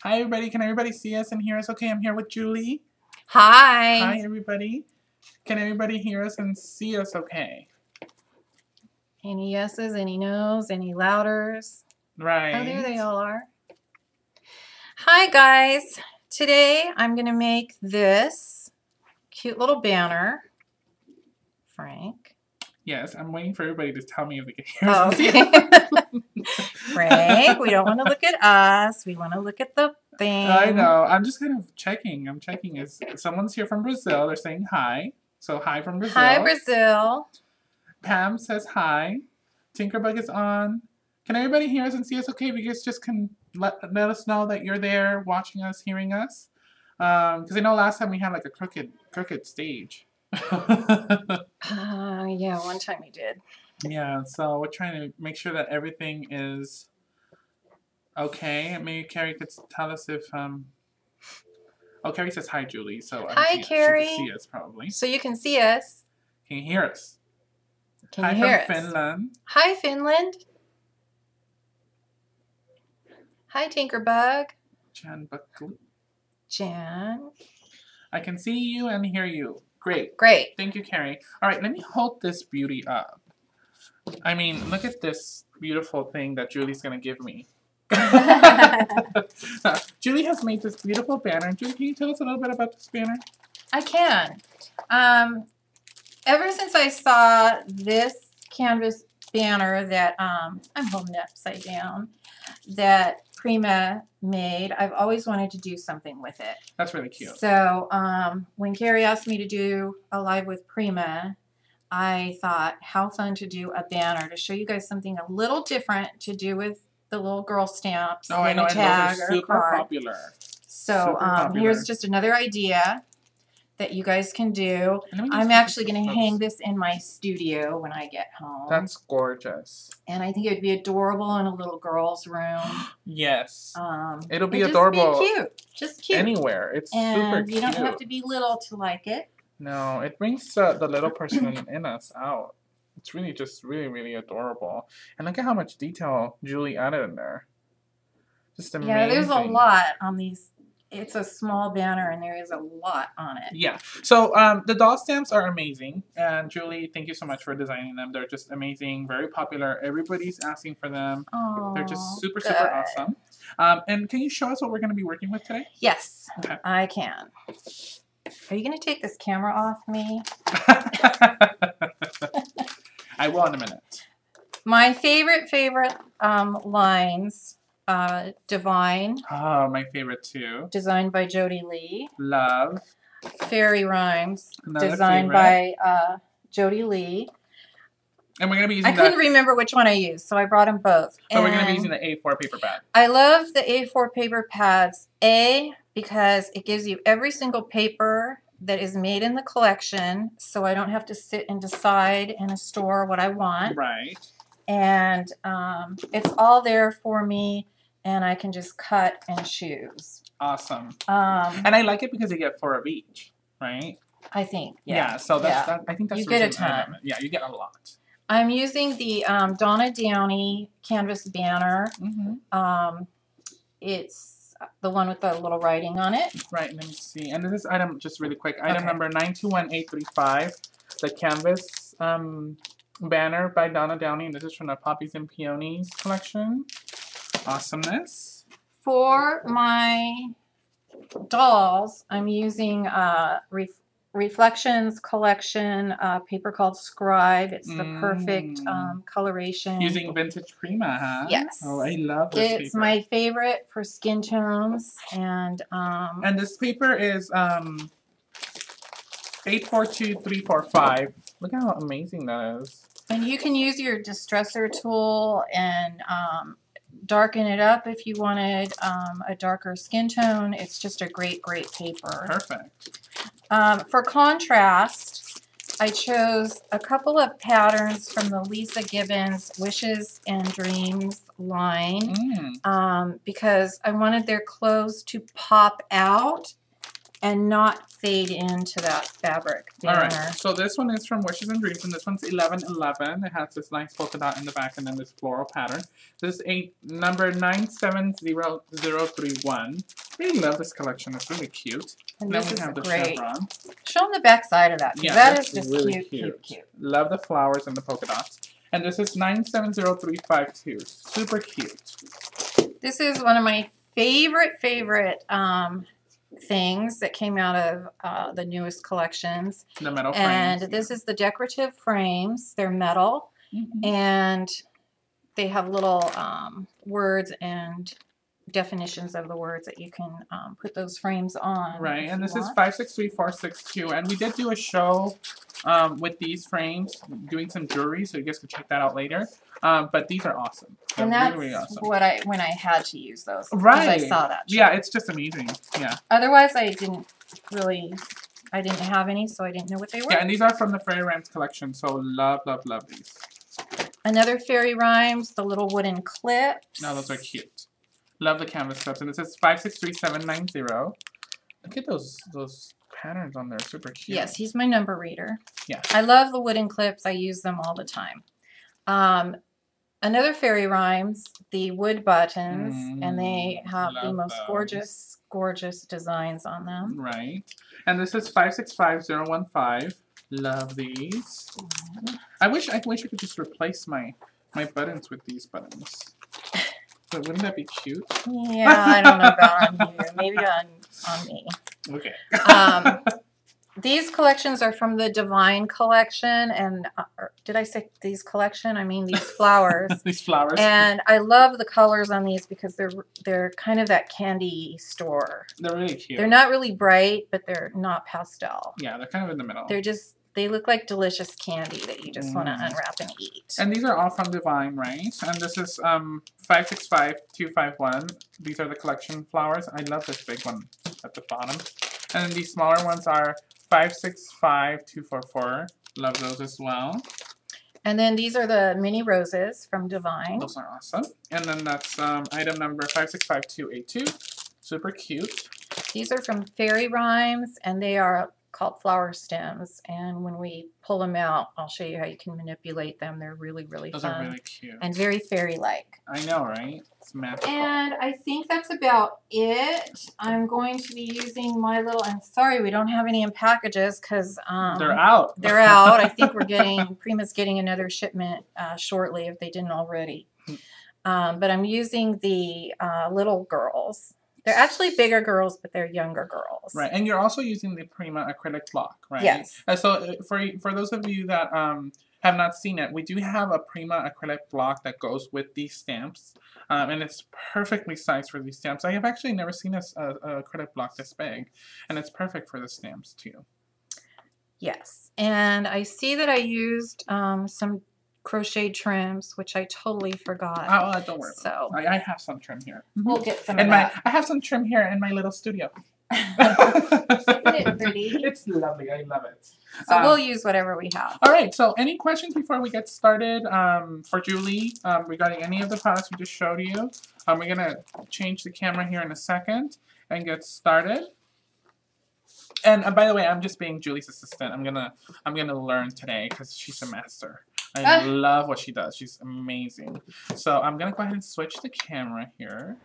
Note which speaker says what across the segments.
Speaker 1: Hi, everybody. Can everybody see us and hear us? Okay, I'm here with Julie.
Speaker 2: Hi.
Speaker 1: Hi, everybody. Can everybody hear us and see us okay?
Speaker 2: Any yeses, any nos, any louders?
Speaker 1: Right.
Speaker 2: Oh, there they all are. Hi, guys. Today, I'm going to make this cute little banner. Frank.
Speaker 1: Yes, I'm waiting for everybody to tell me if they can hear
Speaker 2: Oh,
Speaker 1: us.
Speaker 2: okay. Frank, we don't want to look at us. We want to look at the thing.
Speaker 1: I know. I'm just kind of checking. I'm checking. Is someone's here from Brazil? They're saying hi. So hi from Brazil.
Speaker 2: Hi, Brazil.
Speaker 1: Pam says hi. Tinkerbug is on. Can everybody hear us and see us okay? You guys just can let us know that you're there watching us, hearing us. Because I know last time we had like a crooked stage.
Speaker 2: Yeah, one time we did.
Speaker 1: Yeah, so we're trying to make sure that everything is okay. Maybe Carrie could tell us if oh, Carrie says hi, Julie. So
Speaker 2: hi, Carrie.
Speaker 1: She can see us probably.
Speaker 2: So you can see us.
Speaker 1: Can you hear us?
Speaker 2: Can you hear us?
Speaker 1: Hi from Finland.
Speaker 2: Hi, Finland. Hi, Tinkerbug.
Speaker 1: Jan Buckley.
Speaker 2: Jan.
Speaker 1: I can see you and hear you. Great.
Speaker 2: Great.
Speaker 1: Thank you, Carrie. All right, let me hold this beauty up. I mean, look at this beautiful thing that Julie's going to give me. Julie has made this beautiful banner. Julie, can you tell us a little bit about this banner?
Speaker 2: I can. Ever since I saw this canvas banner that I'm holding it upside down, that Prima made, I've always wanted to do something with it.
Speaker 1: That's really cute.
Speaker 2: So when Carrie asked me to do a live with Prima, I thought how fun to do a banner to show you guys something a little different to do with the little girl stamps.
Speaker 1: Oh, I know, and those are super popular.
Speaker 2: So here's just another idea that you guys can do. I'm actually going to hang this in my studio when I get home.
Speaker 1: That's gorgeous.
Speaker 2: And I think it would be adorable in a little girl's room.
Speaker 1: Yes. It'll be adorable.
Speaker 2: Just be cute. Just cute.
Speaker 1: Anywhere. It's super cute.
Speaker 2: You don't have to be little to like it.
Speaker 1: No, it brings the little person in us out. It's really just really adorable. And look at how much detail Julie added in there. Just amazing.
Speaker 2: Yeah, there's a lot on these. It's a small banner and there is a lot on it.
Speaker 1: Yeah. So the doll stamps are amazing. And Julie, thank you so much for designing them. They're just amazing, very popular. Everybody's asking for them.
Speaker 2: Oh,
Speaker 1: they're just super awesome. And can you show us what we're going to be working with today?
Speaker 2: Yes,
Speaker 1: okay.
Speaker 2: I can. Are you going to take this camera off me?
Speaker 1: I will in a minute.
Speaker 2: My favorite lines, Divine.
Speaker 1: Oh, my favorite too.
Speaker 2: Designed by Jody Lee.
Speaker 1: Love.
Speaker 2: Fairy Rhymes.
Speaker 1: Another
Speaker 2: designed
Speaker 1: favorite.
Speaker 2: by Jody Lee.
Speaker 1: And we're going to be using
Speaker 2: couldn't remember which one I used, so I brought them both.
Speaker 1: So we're going to be using the A4 paper pad.
Speaker 2: I love the A4 paper pads. Because it gives you every single paper that is made in the collection, so I don't have to sit and decide in a store what I want.
Speaker 1: Right.
Speaker 2: And it's all there for me, and I can just cut and choose.
Speaker 1: Awesome. And I like it because you get 4 of each, right?
Speaker 2: I think.
Speaker 1: Yeah. So that's I think that's
Speaker 2: you get a ton.
Speaker 1: Yeah, you get a lot.
Speaker 2: I'm using the Donna Downey canvas banner.
Speaker 1: Mm-hmm.
Speaker 2: It's the one with the little writing on it.
Speaker 1: Right, let me see. And this is item, just really quick, item number 921835, the canvas banner by Donna Downey. And this is from the Poppies and Peonies collection. Awesomeness.
Speaker 2: For my dolls, I'm using Reflections collection paper called Scribe. It's the perfect coloration.
Speaker 1: Using vintage Prima, huh?
Speaker 2: Yes.
Speaker 1: Oh, I love this paper.
Speaker 2: It's my favorite for skin tones. And
Speaker 1: this paper is 842345. Look how amazing that is.
Speaker 2: And you can use your distresser tool and darken it up if you wanted a darker skin tone. It's just a great paper.
Speaker 1: Perfect.
Speaker 2: For contrast, I chose a couple of patterns from the Lisa Gibbons Wishes and Dreams line because I wanted their clothes to pop out and not fade into that fabric banner.
Speaker 1: All right, so this one is from Wishes and Dreams, and this one's 1111. It has this nice polka dot in the back and then this floral pattern. This is number 970031. Really love this collection. It's really cute.
Speaker 2: And
Speaker 1: then
Speaker 2: this
Speaker 1: we
Speaker 2: is
Speaker 1: have the
Speaker 2: great.
Speaker 1: chevron.
Speaker 2: Show them the back side of that.
Speaker 1: Yeah,
Speaker 2: that is
Speaker 1: that's
Speaker 2: just
Speaker 1: really
Speaker 2: cute.
Speaker 1: Love the flowers and the polka dots. And this is 970352. Super cute.
Speaker 2: This is one of my favorite things that came out of the newest collections.
Speaker 1: The metal
Speaker 2: and
Speaker 1: frames.
Speaker 2: This is the decorative frames. They're metal, and they have little words and definitions of the words that you can put those frames on.
Speaker 1: Right, and this is 563462, and we did do a show with these frames, doing some jewelry, so you guys can check that out later. But these are awesome. They're
Speaker 2: and that's
Speaker 1: really awesome.
Speaker 2: when I had to use those.
Speaker 1: Right.
Speaker 2: I saw that show.
Speaker 1: Yeah, it's just amazing. Yeah.
Speaker 2: Otherwise, I didn't have any, so I didn't know what they were.
Speaker 1: Yeah, and these are from the Fairy Rhymes collection, so love these.
Speaker 2: Another Fairy Rhymes, the little wooden clips.
Speaker 1: No, those are cute. Love the canvas clips, and this is 563790. Look at those patterns on there, super cute.
Speaker 2: Yes, he's my number reader.
Speaker 1: Yeah.
Speaker 2: I love the wooden clips. I use them all the time. Another Fairy Rhymes, the wood buttons, and they have the most gorgeous designs on them.
Speaker 1: Right. And this is 565015. Love these. I wish I could just replace my buttons with these buttons. But wouldn't that be cute?
Speaker 2: Yeah, I don't know about on you. Maybe on me.
Speaker 1: Okay.
Speaker 2: These collections are from the Divine collection, and did I say these collection? I mean these flowers.
Speaker 1: These flowers.
Speaker 2: And I love the colors on these because they're kind of that candy store.
Speaker 1: They're really cute.
Speaker 2: They're not really bright, but they're not pastel.
Speaker 1: Yeah, they're kind of in the middle.
Speaker 2: They look like delicious candy that you just want to unwrap and eat.
Speaker 1: And these are all from Divine, right? And this is 565251. These are the collection flowers. I love this big one at the bottom. And then these smaller ones are 565244. Love those as well.
Speaker 2: And then these are the mini roses from Divine.
Speaker 1: Those are awesome. And then that's item number 565282. Super cute.
Speaker 2: These are from Fairy Rhymes, and they are called flower stems. And when we pull them out, I'll show you how you can manipulate them. They're really fun.
Speaker 1: Those are really cute.
Speaker 2: And very fairy-like.
Speaker 1: I know, right? It's magical.
Speaker 2: And I think that's about it. I'm going to be using my little, I'm sorry we don't have any in packages because
Speaker 1: they're out.
Speaker 2: They're out. I think Prima's getting another shipment shortly if they didn't already. But I'm using the little girls. They're actually bigger girls, but they're younger girls.
Speaker 1: Right, and you're also using the Prima acrylic block, right?
Speaker 2: Yes.
Speaker 1: So for those of you that have not seen it, we do have a Prima acrylic block that goes with these stamps, and it's perfectly sized for these stamps. I have actually never seen a acrylic block this big, and it's perfect for the stamps too. Yes,
Speaker 2: and I see that I used some crochet trims, which I totally forgot.
Speaker 1: Oh, don't worry.
Speaker 2: So
Speaker 1: I have some trim here.
Speaker 2: We'll get some of that.
Speaker 1: I have some trim here in my little studio.
Speaker 2: Isn't it pretty?
Speaker 1: It's lovely. I love it.
Speaker 2: So we'll use whatever we have.
Speaker 1: All right. So any questions before we get started for Julie regarding any of the products we just showed you? We're going to change the camera here in a second and get started. And by the way, I'm just being Julie's assistant. I'm gonna learn today because she's a master. I love what she does. She's amazing. So I'm going to go ahead and switch the camera here.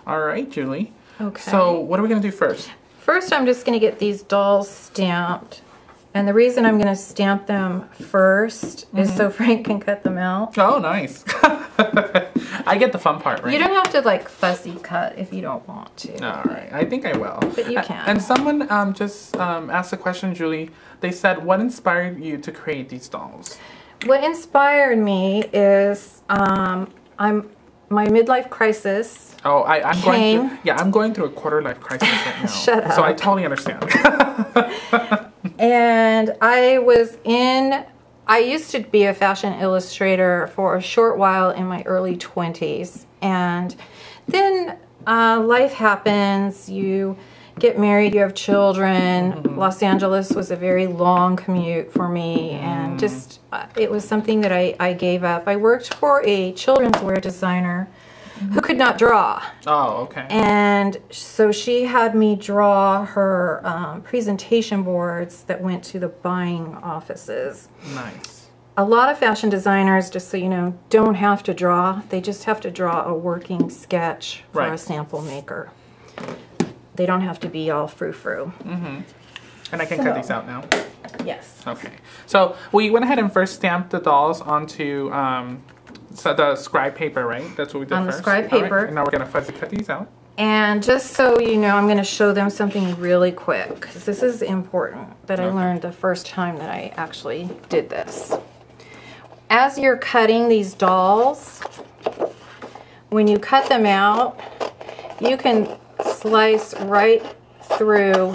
Speaker 1: All right, Julie.
Speaker 2: Okay.
Speaker 1: So what are we going to do first?
Speaker 2: First, I'm just going to get these dolls stamped. And the reason I'm going to stamp them first is so Frank can cut them out.
Speaker 1: Oh, nice. I get the fun part, right?
Speaker 2: You don't have to like fussy cut if you don't want to.
Speaker 1: All right. I think I will.
Speaker 2: But you can.
Speaker 1: And someone just asked a question, Julie. They said, what inspired you to create these dolls?
Speaker 2: What inspired me is my midlife crisis.
Speaker 1: Oh, I'm going through a quarter life crisis right now.
Speaker 2: Shut up.
Speaker 1: So I totally understand.
Speaker 2: And I used to be a fashion illustrator for a short while in my early 20s. And then life happens. You get married, you have children. Los Angeles was a very long commute for me. And just, it was something that I gave up. I worked for a children's wear designer who could not draw.
Speaker 1: Oh, okay.
Speaker 2: And so she had me draw her presentation boards that went to the buying offices.
Speaker 1: Nice.
Speaker 2: A lot of fashion designers, just so you know, don't have to draw. They just have to draw a working sketch for a sample maker. They don't have to be all frou-frou.
Speaker 1: Mm-hmm. And I can cut these out now?
Speaker 2: Yes.
Speaker 1: Okay. So we went ahead and first stamped the dolls onto the scribe paper, right? That's what we did
Speaker 2: on
Speaker 1: first.
Speaker 2: The scribe paper.
Speaker 1: Right. And now we're going to fuzzy cut these out.
Speaker 2: And just so you know, I'm going to show them something really quick, because this is important, that I learned the first time that I actually did this. As you're cutting these dolls, when you cut them out, you can slice right through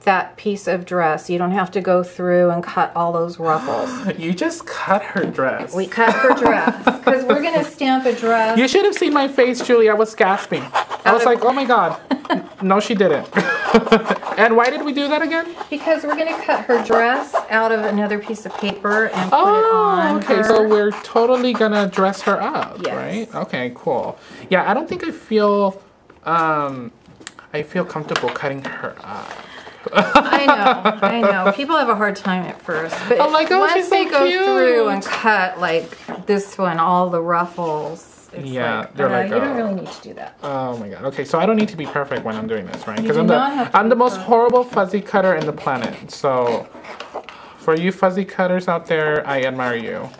Speaker 2: that piece of dress. You don't have to go through and cut all those ruffles.
Speaker 1: You just cut her dress.
Speaker 2: We cut her dress because we're going to stamp a dress.
Speaker 1: You should have seen my face, Julie. I was gasping. I was like, oh my God. No, she didn't. And why did we do that again?
Speaker 2: Because we're going to cut her dress out of another piece of paper and put it on
Speaker 1: okay.
Speaker 2: her.
Speaker 1: So we're totally going to dress her up,
Speaker 2: yes.
Speaker 1: right? Okay, cool. Yeah, I don't think I feel comfortable cutting her up.
Speaker 2: I know. People have a hard time at first, but once they go through and cut like this one, all the ruffles, it's you don't really need to do that.
Speaker 1: Oh my God. Okay, so I don't need to be perfect when I'm doing this, right? Because I'm the most horrible fuzzy cutter in the planet. So for you fuzzy cutters out there, I admire you.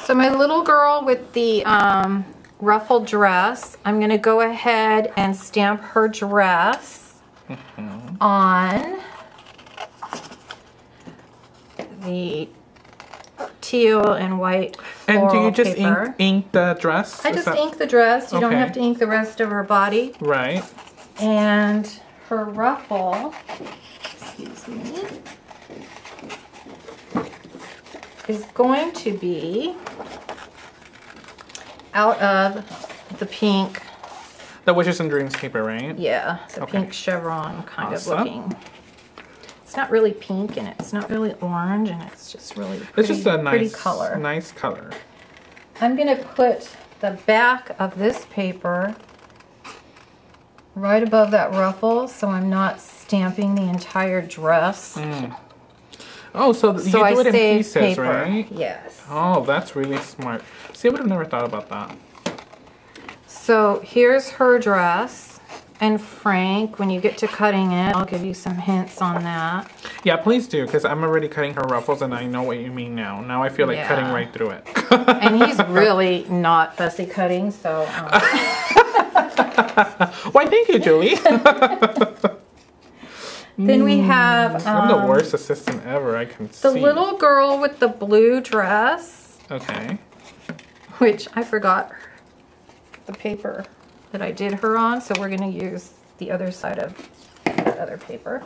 Speaker 2: So my little girl with the ruffled dress, I'm going to go ahead and stamp her dress on the teal and white floral
Speaker 1: And do you just
Speaker 2: paper.
Speaker 1: ink the dress?
Speaker 2: I just ink the dress. You don't have to ink the rest of her body.
Speaker 1: Right.
Speaker 2: And her ruffle, excuse me, is going to be out of the pink.
Speaker 1: The Wishes and Dreams paper, right?
Speaker 2: Yeah, the pink chevron kind of looking. It's not really pink and it's not really orange and it's just really pretty,
Speaker 1: it's just a
Speaker 2: nice color.
Speaker 1: Nice color.
Speaker 2: I'm going to put the back of this paper right above that ruffle so I'm not stamping the entire dress.
Speaker 1: Oh, so you do it in pieces,
Speaker 2: paper.
Speaker 1: Right?
Speaker 2: Yes.
Speaker 1: Oh, that's really smart. See, I would have never thought about that.
Speaker 2: So here's her dress. And Frank, when you get to cutting it, I'll give you some hints on that.
Speaker 1: Yeah, please do, because I'm already cutting her ruffles and I know what you mean now. Now I feel like cutting right through it.
Speaker 2: And he's really not fussy cutting, so...
Speaker 1: Why, thank you, Julie.
Speaker 2: Then we have...
Speaker 1: I'm the worst assistant ever, I can see.
Speaker 2: The little girl with the blue dress.
Speaker 1: Okay.
Speaker 2: Which I forgot the paper that I did her on, so we're going to use the other side of that other paper.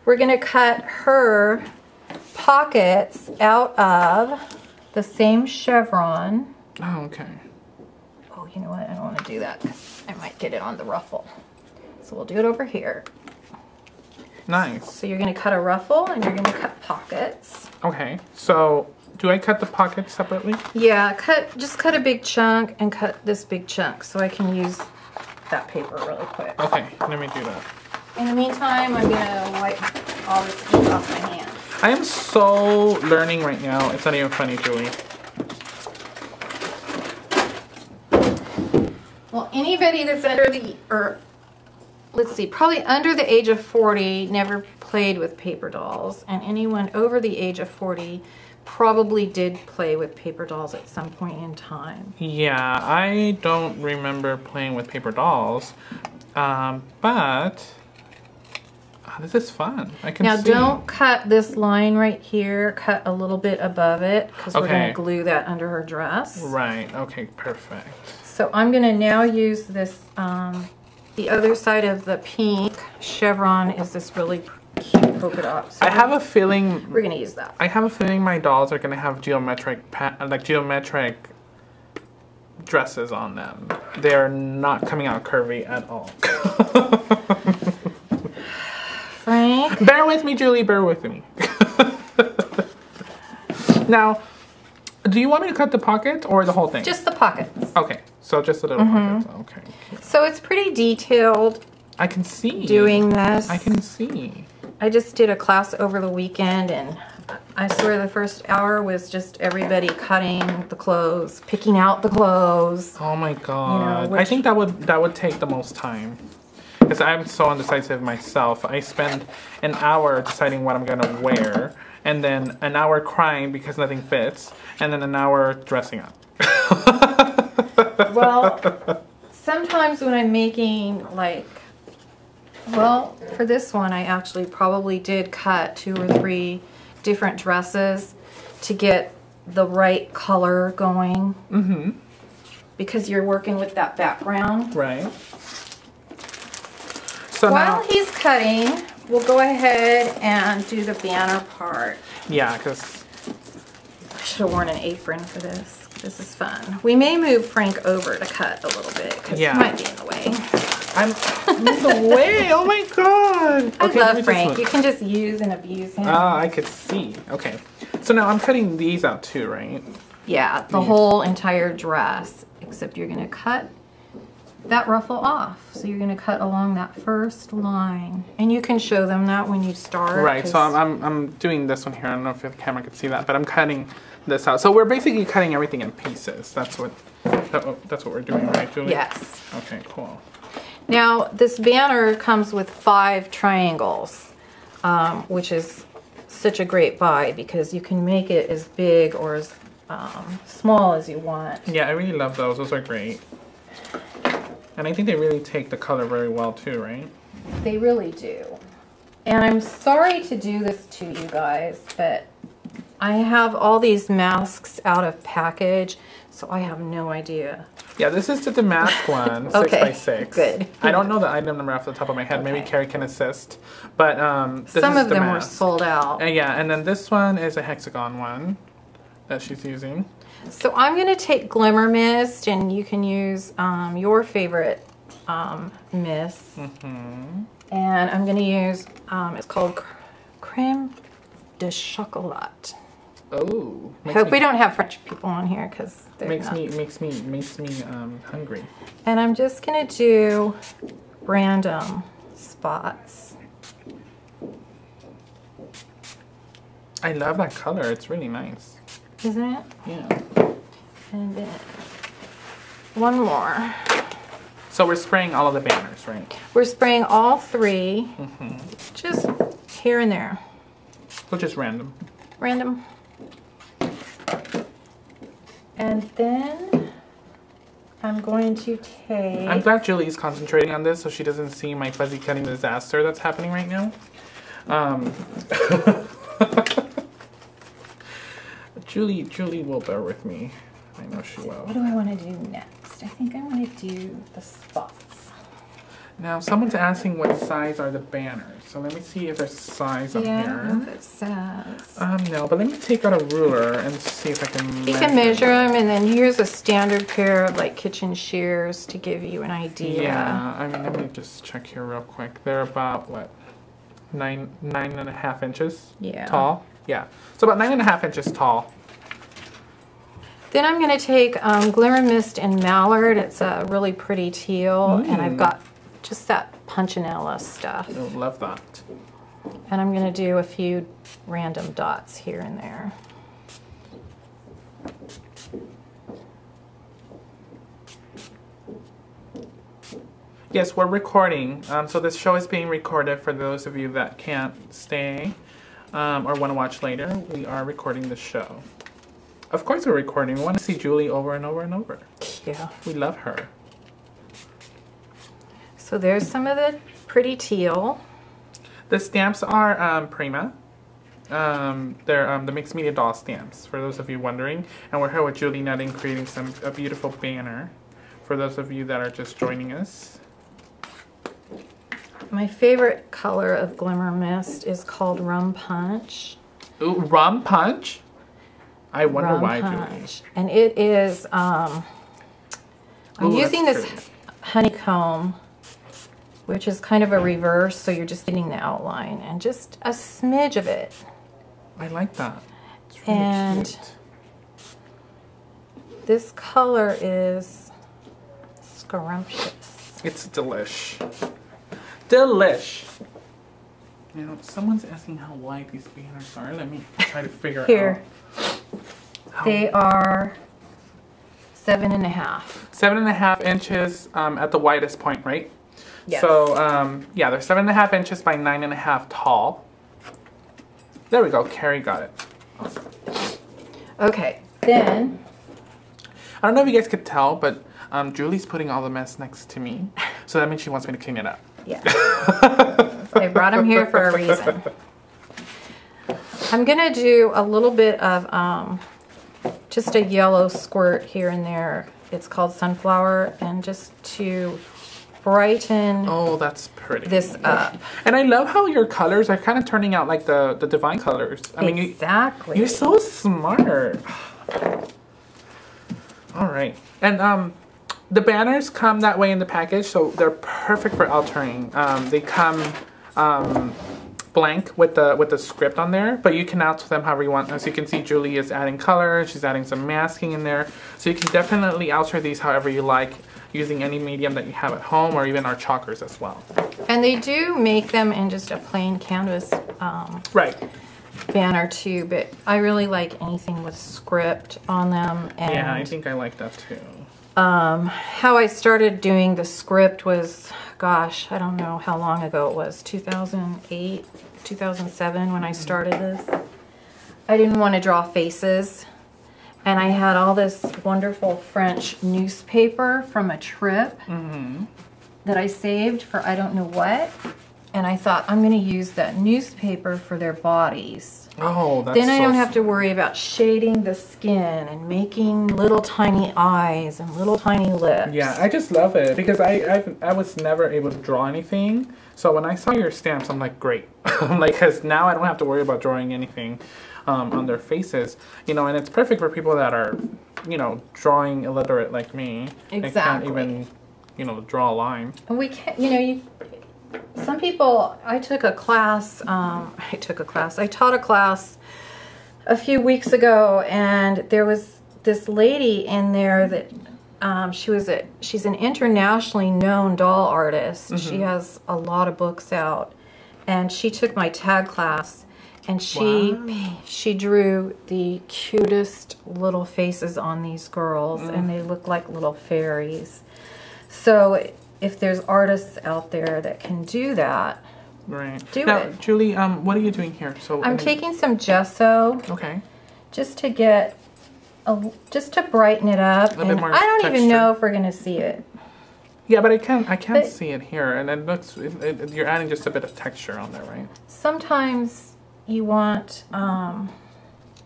Speaker 2: We're going to cut her pockets out of the same chevron.
Speaker 1: Oh, okay.
Speaker 2: Oh, you know what? I don't want to do that. I might get it on the ruffle. So we'll do it over here.
Speaker 1: Nice.
Speaker 2: So you're going to cut a ruffle and you're going to cut pockets.
Speaker 1: Okay. So do I cut the pockets separately?
Speaker 2: Yeah, just cut a big chunk and cut this big chunk so I can use that paper really quick.
Speaker 1: Okay, let me do that.
Speaker 2: In the meantime, I'm going to wipe all this ink off my hands.
Speaker 1: I am so learning right now. It's not even funny, Julie.
Speaker 2: Well, anybody that's under probably under the age of 40 never played with paper dolls, and anyone over the age of 40 probably did play with paper dolls at some point in time.
Speaker 1: Yeah, I don't remember playing with paper dolls, but this is fun. I can see.
Speaker 2: Now don't cut this line right here. Cut a little bit above it because we're going to glue that under her dress.
Speaker 1: Right. Okay, perfect.
Speaker 2: So I'm going to now use this, the other side of the pink chevron is this really cute polka dot. So
Speaker 1: I have a feeling
Speaker 2: we're going to use that.
Speaker 1: I have a feeling my dolls are going to have geometric dresses on them. They're not coming out curvy at all.
Speaker 2: Frank?
Speaker 1: Bear with me, Julie. Bear with me. Now, Do you want me to cut the pockets or the whole thing?
Speaker 2: Just the pockets.
Speaker 1: Okay, so just the little pockets. Okay.
Speaker 2: So it's pretty detailed.
Speaker 1: I can see.
Speaker 2: Doing this.
Speaker 1: I can see.
Speaker 2: I just did a class over the weekend, and I swear the first hour was just everybody cutting the clothes, picking out the clothes.
Speaker 1: Oh my god!
Speaker 2: You know,
Speaker 1: I think that would take the most time, because I'm so indecisive myself. I spend an hour deciding what I'm gonna wear, and then an hour crying because nothing fits, and then an hour dressing up.
Speaker 2: Well, sometimes when I'm making like, well, for this one I actually probably did cut 2 or 3 different dresses to get the right color going. Mm-hmm. Because you're working with that background. Right. So while he's cutting, we'll go ahead and do the banner part.
Speaker 1: Yeah, because
Speaker 2: I should have worn an apron for this. This is fun. We may move Frank over to cut a little bit because he might be in the way.
Speaker 1: I'm in the way. Oh my god.
Speaker 2: I love Frank. You can just use and abuse him.
Speaker 1: I could see. Okay. So now I'm cutting these out too, right?
Speaker 2: Yeah, the whole entire dress. Except you're going to cut that ruffle off. So you're going to cut along that first line. And you can show them that when you start.
Speaker 1: Right. So I'm doing this one here. I don't know if the camera can see that, but I'm cutting this out. So we're basically cutting everything in pieces. That's what we're doing, right, Julie?
Speaker 2: Yes.
Speaker 1: Okay, cool.
Speaker 2: Now, this banner comes with 5 triangles, which is such a great buy because you can make it as big or as small as you want.
Speaker 1: Yeah, I really love those. Those are great. And I think they really take the color very well too, right?
Speaker 2: They really do. And I'm sorry to do this to you guys, but I have all these masks out of package, so I have no idea.
Speaker 1: Yeah, this is the mask one, 6x6.
Speaker 2: Good.
Speaker 1: I don't know the item number off the top of my head. Maybe Carrie can assist. But
Speaker 2: some of them were sold out.
Speaker 1: Yeah, and then this one is a hexagon one that she's using.
Speaker 2: So I'm going to take Glimmer Mist, and you can use your favorite mist. Mm-hmm. And I'm going to use, it's called Creme de Chocolat.
Speaker 1: Oh.
Speaker 2: Hope we don't have French people on here because
Speaker 1: makes me hungry.
Speaker 2: And I'm just going to do random spots.
Speaker 1: I love that color. It's really nice.
Speaker 2: Isn't it?
Speaker 1: Yeah.
Speaker 2: And then one more.
Speaker 1: So we're spraying all of the banners, right?
Speaker 2: We're spraying all 3, just here and there.
Speaker 1: So just random.
Speaker 2: Random. And then I'm going to take...
Speaker 1: I'm glad Julie's concentrating on this so she doesn't see my fuzzy cutting disaster that's happening right now. Julie will bear with me. I know she will.
Speaker 2: What do I want to do next? I think I want to do the spots.
Speaker 1: Now, someone's asking what size are the banners. So let me see if there's a size up here.
Speaker 2: Yeah, I don't know if it says.
Speaker 1: No, but let me take out a ruler and see if I can measure.
Speaker 2: You can measure them, and then here's a standard pair of like kitchen shears to give you an idea.
Speaker 1: Yeah, I mean, let me just check here real quick. They're about, what, 9.5 inches tall? Yeah, so about 9.5 inches tall.
Speaker 2: Then I'm going to take Glimmer Mist and Mallard. It's a really pretty teal, and I've got just that punchinella stuff.
Speaker 1: I love that.
Speaker 2: And I'm going to do a few random dots here and there.
Speaker 1: Yes, we're recording. So this show is being recorded for those of you that can't stay or want to watch later. We are recording the show. Of course we're recording. We want to see Julie over and over and over.
Speaker 2: Yeah.
Speaker 1: We love her.
Speaker 2: So there's some of the pretty teal.
Speaker 1: The stamps are Prima. They're the Mixed Media Doll stamps, for those of you wondering. And we're here with Julie Nutting creating a beautiful banner for those of you that are just joining us.
Speaker 2: My favorite color of Glimmer Mist is called Rum Punch.
Speaker 1: Ooh, Rum Punch? I wonder why, Julie.
Speaker 2: And it is, I'm using this honeycomb, which is kind of a reverse, so you're just getting the outline and just a smidge of it.
Speaker 1: I like that. It's really cute.
Speaker 2: this color is scrumptious.
Speaker 1: It's delish. Delish. Now, someone's asking how wide these banners are. Let me try to figure out.
Speaker 2: Here. They are 7.5.
Speaker 1: 7.5 inches at the widest point, right?
Speaker 2: Yes.
Speaker 1: So, yeah, they're 7.5 inches by 9.5 tall. There we go. Carrie got it. Awesome.
Speaker 2: Okay, then.
Speaker 1: I don't know if you guys could tell, but Julie's putting all the mess next to me. So that means she wants me to clean it up.
Speaker 2: Yeah. I brought him here for a reason. I'm going to do a little bit of just a yellow squirt here and there. It's called Sunflower, and just to brighten
Speaker 1: that's pretty.
Speaker 2: This up.
Speaker 1: And I love how your colors are kind of turning out like the Divine colors. I mean,
Speaker 2: exactly.
Speaker 1: You're so smart. All right. And the banners come that way in the package, so they're perfect for altering. They come blank with the script on there, but you can alter them however you want. As you can see, Julie is adding color. She's adding some masking in there. So you can definitely alter these however you like, using any medium that you have at home, or even our chalkers as well.
Speaker 2: And they do make them in just a plain canvas
Speaker 1: right.
Speaker 2: banner too, but I really like anything with script on them. And
Speaker 1: yeah, I think I like that too.
Speaker 2: How I started doing the script was, gosh, I don't know how long ago it was, 2008, 2007 when I started this. I didn't want to draw faces, and I had all this wonderful French newspaper from a trip that I saved for I don't know what, and I thought I'm going to use that newspaper for their bodies.
Speaker 1: Oh, that's
Speaker 2: then I don't have to worry about shading the skin and making little tiny eyes and little tiny lips.
Speaker 1: Yeah, I just love it because I was never able to draw anything. So when I saw your stamps, I'm like, great. Like, because now I don't have to worry about drawing anything on their faces. You know, and it's perfect for people that are, you know, drawing illiterate like me.
Speaker 2: Exactly.
Speaker 1: They can't even, you know, draw a line.
Speaker 2: And we can't, you know, some people, I taught a class a few weeks ago, and there was this lady in there that she's an internationally known doll artist. She has a lot of books out, and she took my tag class, and she drew the cutest little faces on these girls, and they look like little fairies. So if there's artists out there that can do that,
Speaker 1: right?
Speaker 2: Do
Speaker 1: now,
Speaker 2: it.
Speaker 1: Julie, what are you doing here? So
Speaker 2: I'm taking some gesso.
Speaker 1: Okay.
Speaker 2: Just to get just to brighten it up.
Speaker 1: A bit more
Speaker 2: I don't
Speaker 1: texture.
Speaker 2: even know if we're gonna see it.
Speaker 1: Yeah, but I can see it here, and it looks you're adding just a bit of texture on there, right?
Speaker 2: Sometimes you want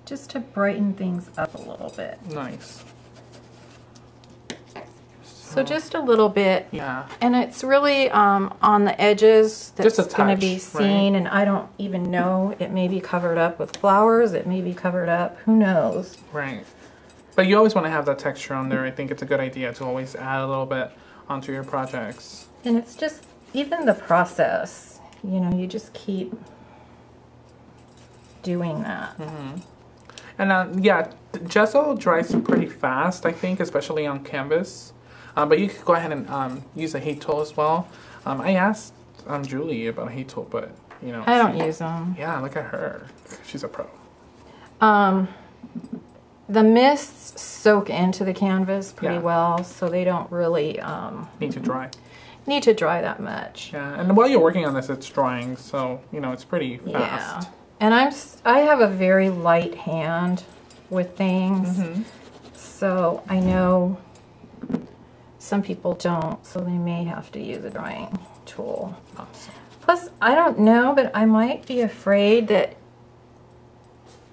Speaker 2: just to brighten things up a little bit.
Speaker 1: Nice.
Speaker 2: So just a little bit.
Speaker 1: Yeah.
Speaker 2: And it's really on the edges that's going to be seen,
Speaker 1: right?
Speaker 2: and I don't even know. It may be covered up with flowers. It may be covered up. Who knows?
Speaker 1: Right. But you always want to have that texture on there. I think it's a good idea to always add a little bit onto your projects.
Speaker 2: And it's just, even the process, you know, you just keep doing that.
Speaker 1: And yeah, gesso dries pretty fast, I think, especially on canvas. But you could go ahead and use a heat tool as well. I asked Julie about a heat tool, but you know,
Speaker 2: I don't use them.
Speaker 1: Yeah, look at her. She's a pro.
Speaker 2: The mists soak into the canvas pretty well, so they don't really
Speaker 1: need to dry.
Speaker 2: Need to dry that much.
Speaker 1: Yeah, and while you're working on this, it's drying, so you know it's pretty fast.
Speaker 2: Yeah, and I have a very light hand with things, so I know some people don't, so they may have to use a drying tool.
Speaker 1: Awesome.
Speaker 2: Plus, I don't know, but I might be afraid that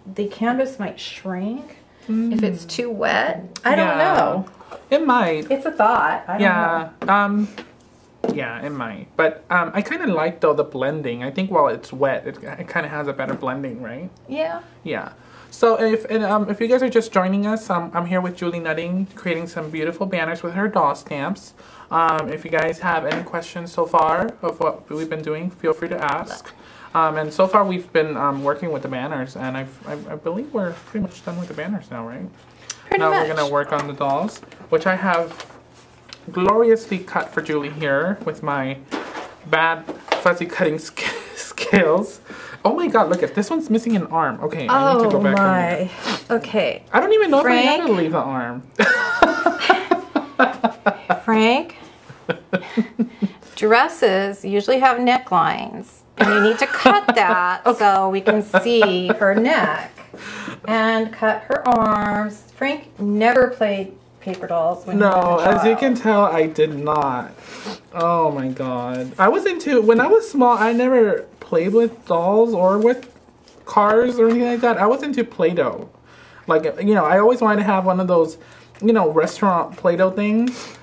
Speaker 2: the canvas might shrink if it's too wet. I don't know.
Speaker 1: It might.
Speaker 2: It's a thought. I don't know.
Speaker 1: Yeah, it might. But I kind of like, though, the blending. I think while it's wet, it kind of has a better blending, right?
Speaker 2: Yeah.
Speaker 1: Yeah. So if you guys are just joining us, I'm here with Julie Nutting, creating some beautiful banners with her doll stamps. If you guys have any questions so far of what we've been doing, feel free to ask. And so far we've been working with the banners, and I believe we're pretty much done with the banners now, right?
Speaker 2: Pretty
Speaker 1: now
Speaker 2: much.
Speaker 1: we're gonna work on the dolls, which I have gloriously cut for Julie here with my bad fuzzy cutting skills. Oh my god, look, this one's missing an arm. Okay, I need to go back.
Speaker 2: Oh my. Okay.
Speaker 1: I don't even know if I have to leave the arm.
Speaker 2: Frank, dresses usually have necklines, and you need to cut that so we can see her neck and cut her arms. Frank never played paper dolls when he was a
Speaker 1: as you
Speaker 2: child.
Speaker 1: can tell, I did not. Oh my god. I was into, when I was small, I never played with dolls or with cars or anything like that. I was into Play-Doh. Like, you know, I always wanted to have one of those, you know, restaurant Play-Doh things.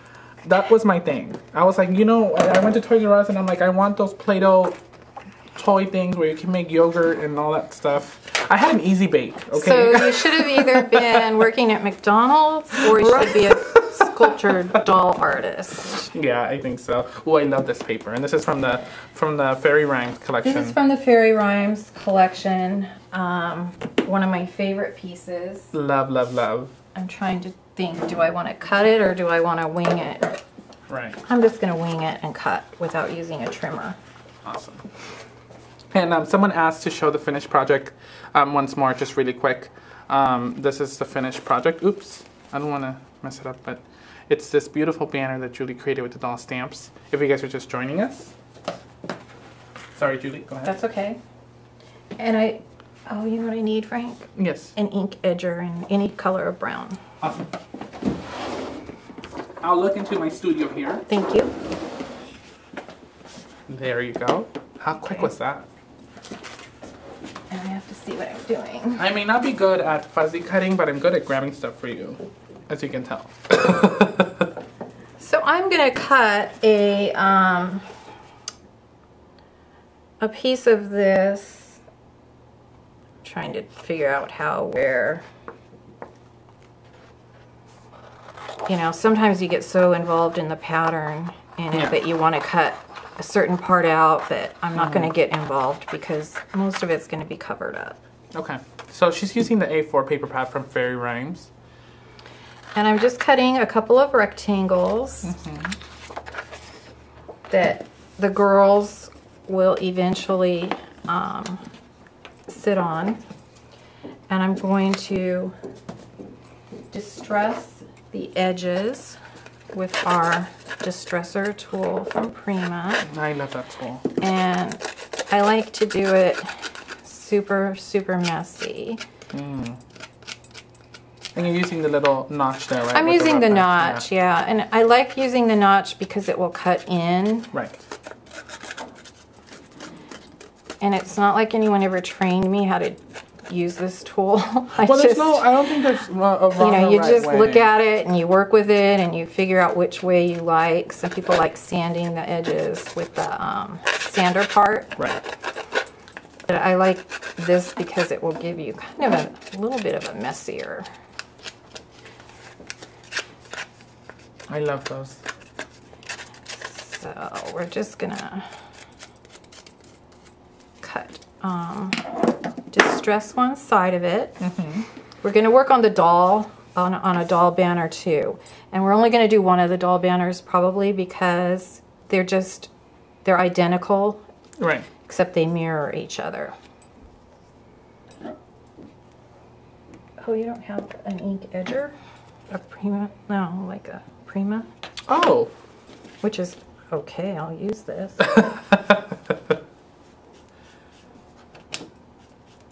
Speaker 1: That was my thing. I was like, you know, I went to Toys R Us and I'm like, I want those Play-Doh toy things where you can make yogurt and all that stuff. I had an easy bake, okay?
Speaker 2: So you should have either been working at McDonald's or you should be a sculptured doll artist.
Speaker 1: Yeah, I think so. Oh, I love this paper. And this is from the Fairy Rhymes collection.
Speaker 2: This is from the Fairy Rhymes collection. One of my favorite pieces.
Speaker 1: Love, love, love.
Speaker 2: I'm trying to think, do I want to cut it or do I want to wing it?
Speaker 1: Right.
Speaker 2: I'm just going to wing it and cut without using a trimmer.
Speaker 1: Awesome. And someone asked to show the finished project once more, just really quick. This is the finished project. Oops, I don't want to mess it up, but it's this beautiful banner that Julie created with the doll stamps. If you guys are just joining us. Sorry, Julie, go ahead.
Speaker 2: That's okay. And oh, you know what I need, Frank?
Speaker 1: Yes.
Speaker 2: An ink edger in any color of brown.
Speaker 1: Awesome. I'll look into my studio here.
Speaker 2: Thank you.
Speaker 1: There you go. How quick was that?
Speaker 2: And I have to see what I'm doing.
Speaker 1: I may not be good at fuzzy cutting, but I'm good at grabbing stuff for you, as you can tell.
Speaker 2: So I'm going to cut a piece of this. I'm trying to figure out how, where. You know, sometimes you get so involved in the pattern in it that you want to cut a certain part out that I'm not going to get involved because most of it's going to be covered up.
Speaker 1: Okay, so she's using the A4 paper pad from Fairy Rhymes.
Speaker 2: And I'm just cutting a couple of rectangles that the girls will eventually sit on. And I'm going to distress the edges with our distressor tool from Prima.
Speaker 1: I love that tool.
Speaker 2: And I like to do it super, super messy.
Speaker 1: And you're using the little notch there, right?
Speaker 2: I'm using the notch, yeah. And I like using the notch because it will cut in.
Speaker 1: Right.
Speaker 2: And it's not like anyone ever trained me how to use this tool.
Speaker 1: I don't think there's a wrong
Speaker 2: you know, you
Speaker 1: right
Speaker 2: just
Speaker 1: way.
Speaker 2: look at it and you work with it and you figure out which way you like. Some people like sanding the edges with the sander part.
Speaker 1: Right.
Speaker 2: But I like this because it will give you kind of a little bit of a messier.
Speaker 1: I love those.
Speaker 2: So we're just gonna cut, distress one side of it. We're gonna work on the doll, on a doll banner too. And we're only gonna do one of the doll banners probably because they're identical.
Speaker 1: Right.
Speaker 2: Except they mirror each other. Oh, you don't have an ink edger? A Prima? No, like a Prima?
Speaker 1: Oh.
Speaker 2: Which is okay, I'll use this.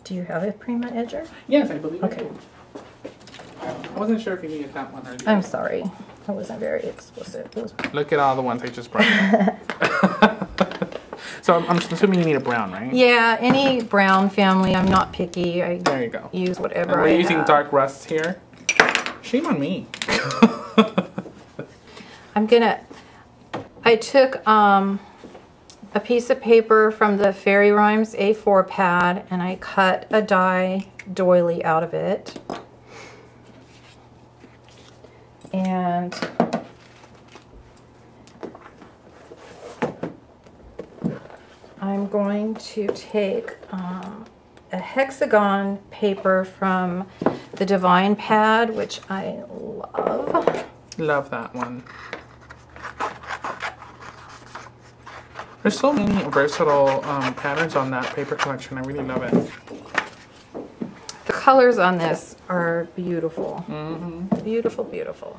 Speaker 2: Do you have a Prima edger?
Speaker 1: Yes, I believe
Speaker 2: Okay.
Speaker 1: I do. I wasn't sure if you needed that one or the
Speaker 2: I'm sorry. I wasn't very explicit.
Speaker 1: Look at all the ones I just brought. So I'm assuming you need a brown, right?
Speaker 2: Yeah, any brown family. I'm not picky.
Speaker 1: There you go.
Speaker 2: Use whatever
Speaker 1: and we're using
Speaker 2: have.
Speaker 1: dark rust here. Shame on me.
Speaker 2: I took a piece of paper from the Fairy Rhymes A4 pad and I cut a die doily out of it. And I'm going to take a hexagon paper from the Divine pad, which I love.
Speaker 1: Love that one. There's so many versatile patterns on that paper collection. I really love it.
Speaker 2: The colors on this are beautiful. Beautiful, beautiful.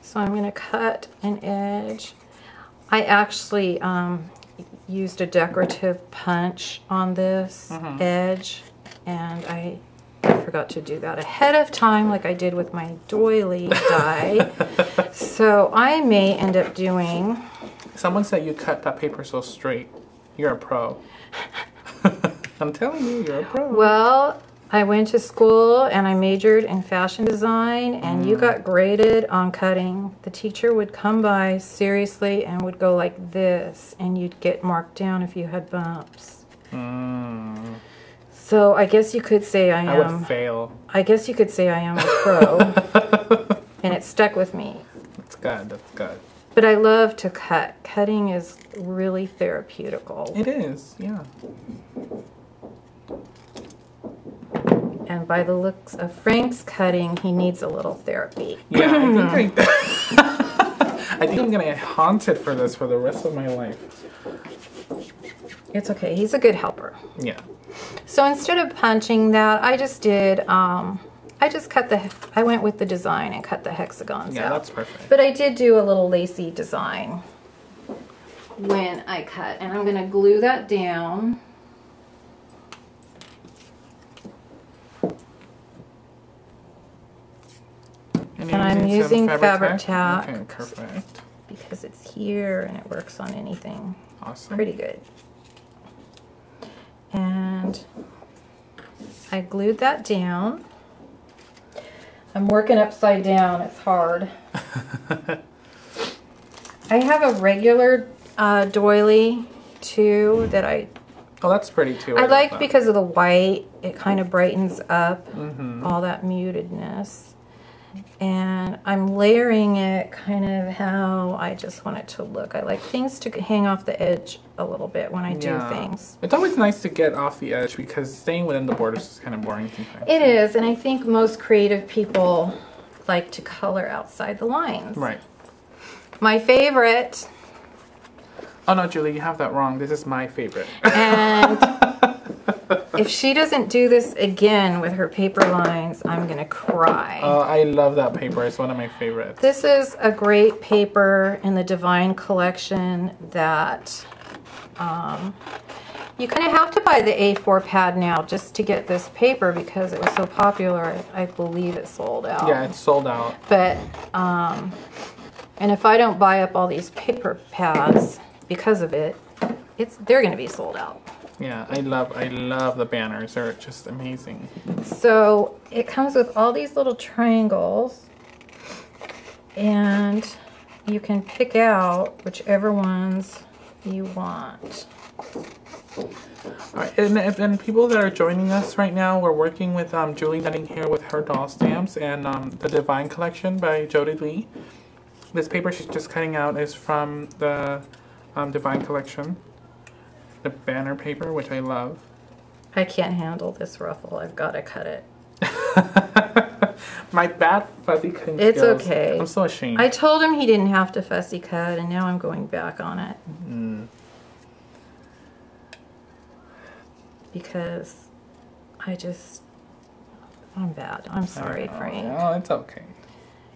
Speaker 2: So I'm going to cut an edge. I actually used a decorative punch on this edge, and I forgot to do that ahead of time like I did with my doily die. So I may end up doing...
Speaker 1: Someone said you cut that paper so straight. You're a pro. I'm telling you, you're a pro.
Speaker 2: Well, I went to school and I majored in fashion design, and you got graded on cutting. The teacher would come by seriously and would go like this, and you'd get marked down if you had bumps. So I guess you could say I
Speaker 1: would fail.
Speaker 2: I guess you could say I am a pro, and it stuck with me.
Speaker 1: That's good. That's good.
Speaker 2: But I love to cut. Cutting is really therapeutical.
Speaker 1: It is, yeah.
Speaker 2: And by the looks of Frank's cutting, he needs a little therapy.
Speaker 1: Yeah, I think I'm gonna get haunted for this for the rest of my life.
Speaker 2: It's okay. He's a good helper.
Speaker 1: Yeah.
Speaker 2: So instead of punching that, I just did. I went with the design and cut the hexagons out.
Speaker 1: Yeah, that's perfect.
Speaker 2: But I did do a little lacy design when I cut, and I'm going to glue that down. And I'm using fabric tack.
Speaker 1: Okay, perfect.
Speaker 2: Because it's here and it works on anything.
Speaker 1: Awesome.
Speaker 2: Pretty good. And I glued that down. I'm working upside down. It's hard. I have a regular doily too that I...
Speaker 1: Oh, that's pretty too.
Speaker 2: I like because of the white. It kind of brightens up all that mutedness. And I'm layering it kind of how I just want it to look. I like things to hang off the edge a little bit when I do things.
Speaker 1: It's always nice to get off the edge because staying within the borders is kind of boring sometimes.
Speaker 2: It is, and I think most creative people like to color outside the lines.
Speaker 1: Right.
Speaker 2: My favorite...
Speaker 1: Oh no, Julie, you have that wrong. This is my favorite.
Speaker 2: And if she doesn't do this again with her paper lines, I'm going to cry.
Speaker 1: Oh, I love that paper. It's one of my favorites.
Speaker 2: This is a great paper in the Divine collection that you kind of have to buy the A4 pad now just to get this paper because it was so popular. I believe it sold out.
Speaker 1: Yeah, it's sold out.
Speaker 2: But, and if I don't buy up all these paper pads because of it, they're going to be sold out.
Speaker 1: Yeah, I love the banners. They're just amazing.
Speaker 2: So it comes with all these little triangles, and you can pick out whichever ones you want.
Speaker 1: All right, and people that are joining us right now, we're working with Julie Dunning here with her doll stamps and the Divine collection by Jody Lee. This paper she's just cutting out is from the Divine collection. The banner paper, which I love.
Speaker 2: I can't handle this ruffle. I've got to cut it.
Speaker 1: My bad fuzzy cutting
Speaker 2: It's
Speaker 1: skills.
Speaker 2: okay.
Speaker 1: I'm so ashamed.
Speaker 2: I told him he didn't have to fussy cut, and now I'm going back on it. Because I'm bad. I'm sorry, Frank.
Speaker 1: Oh, it's okay.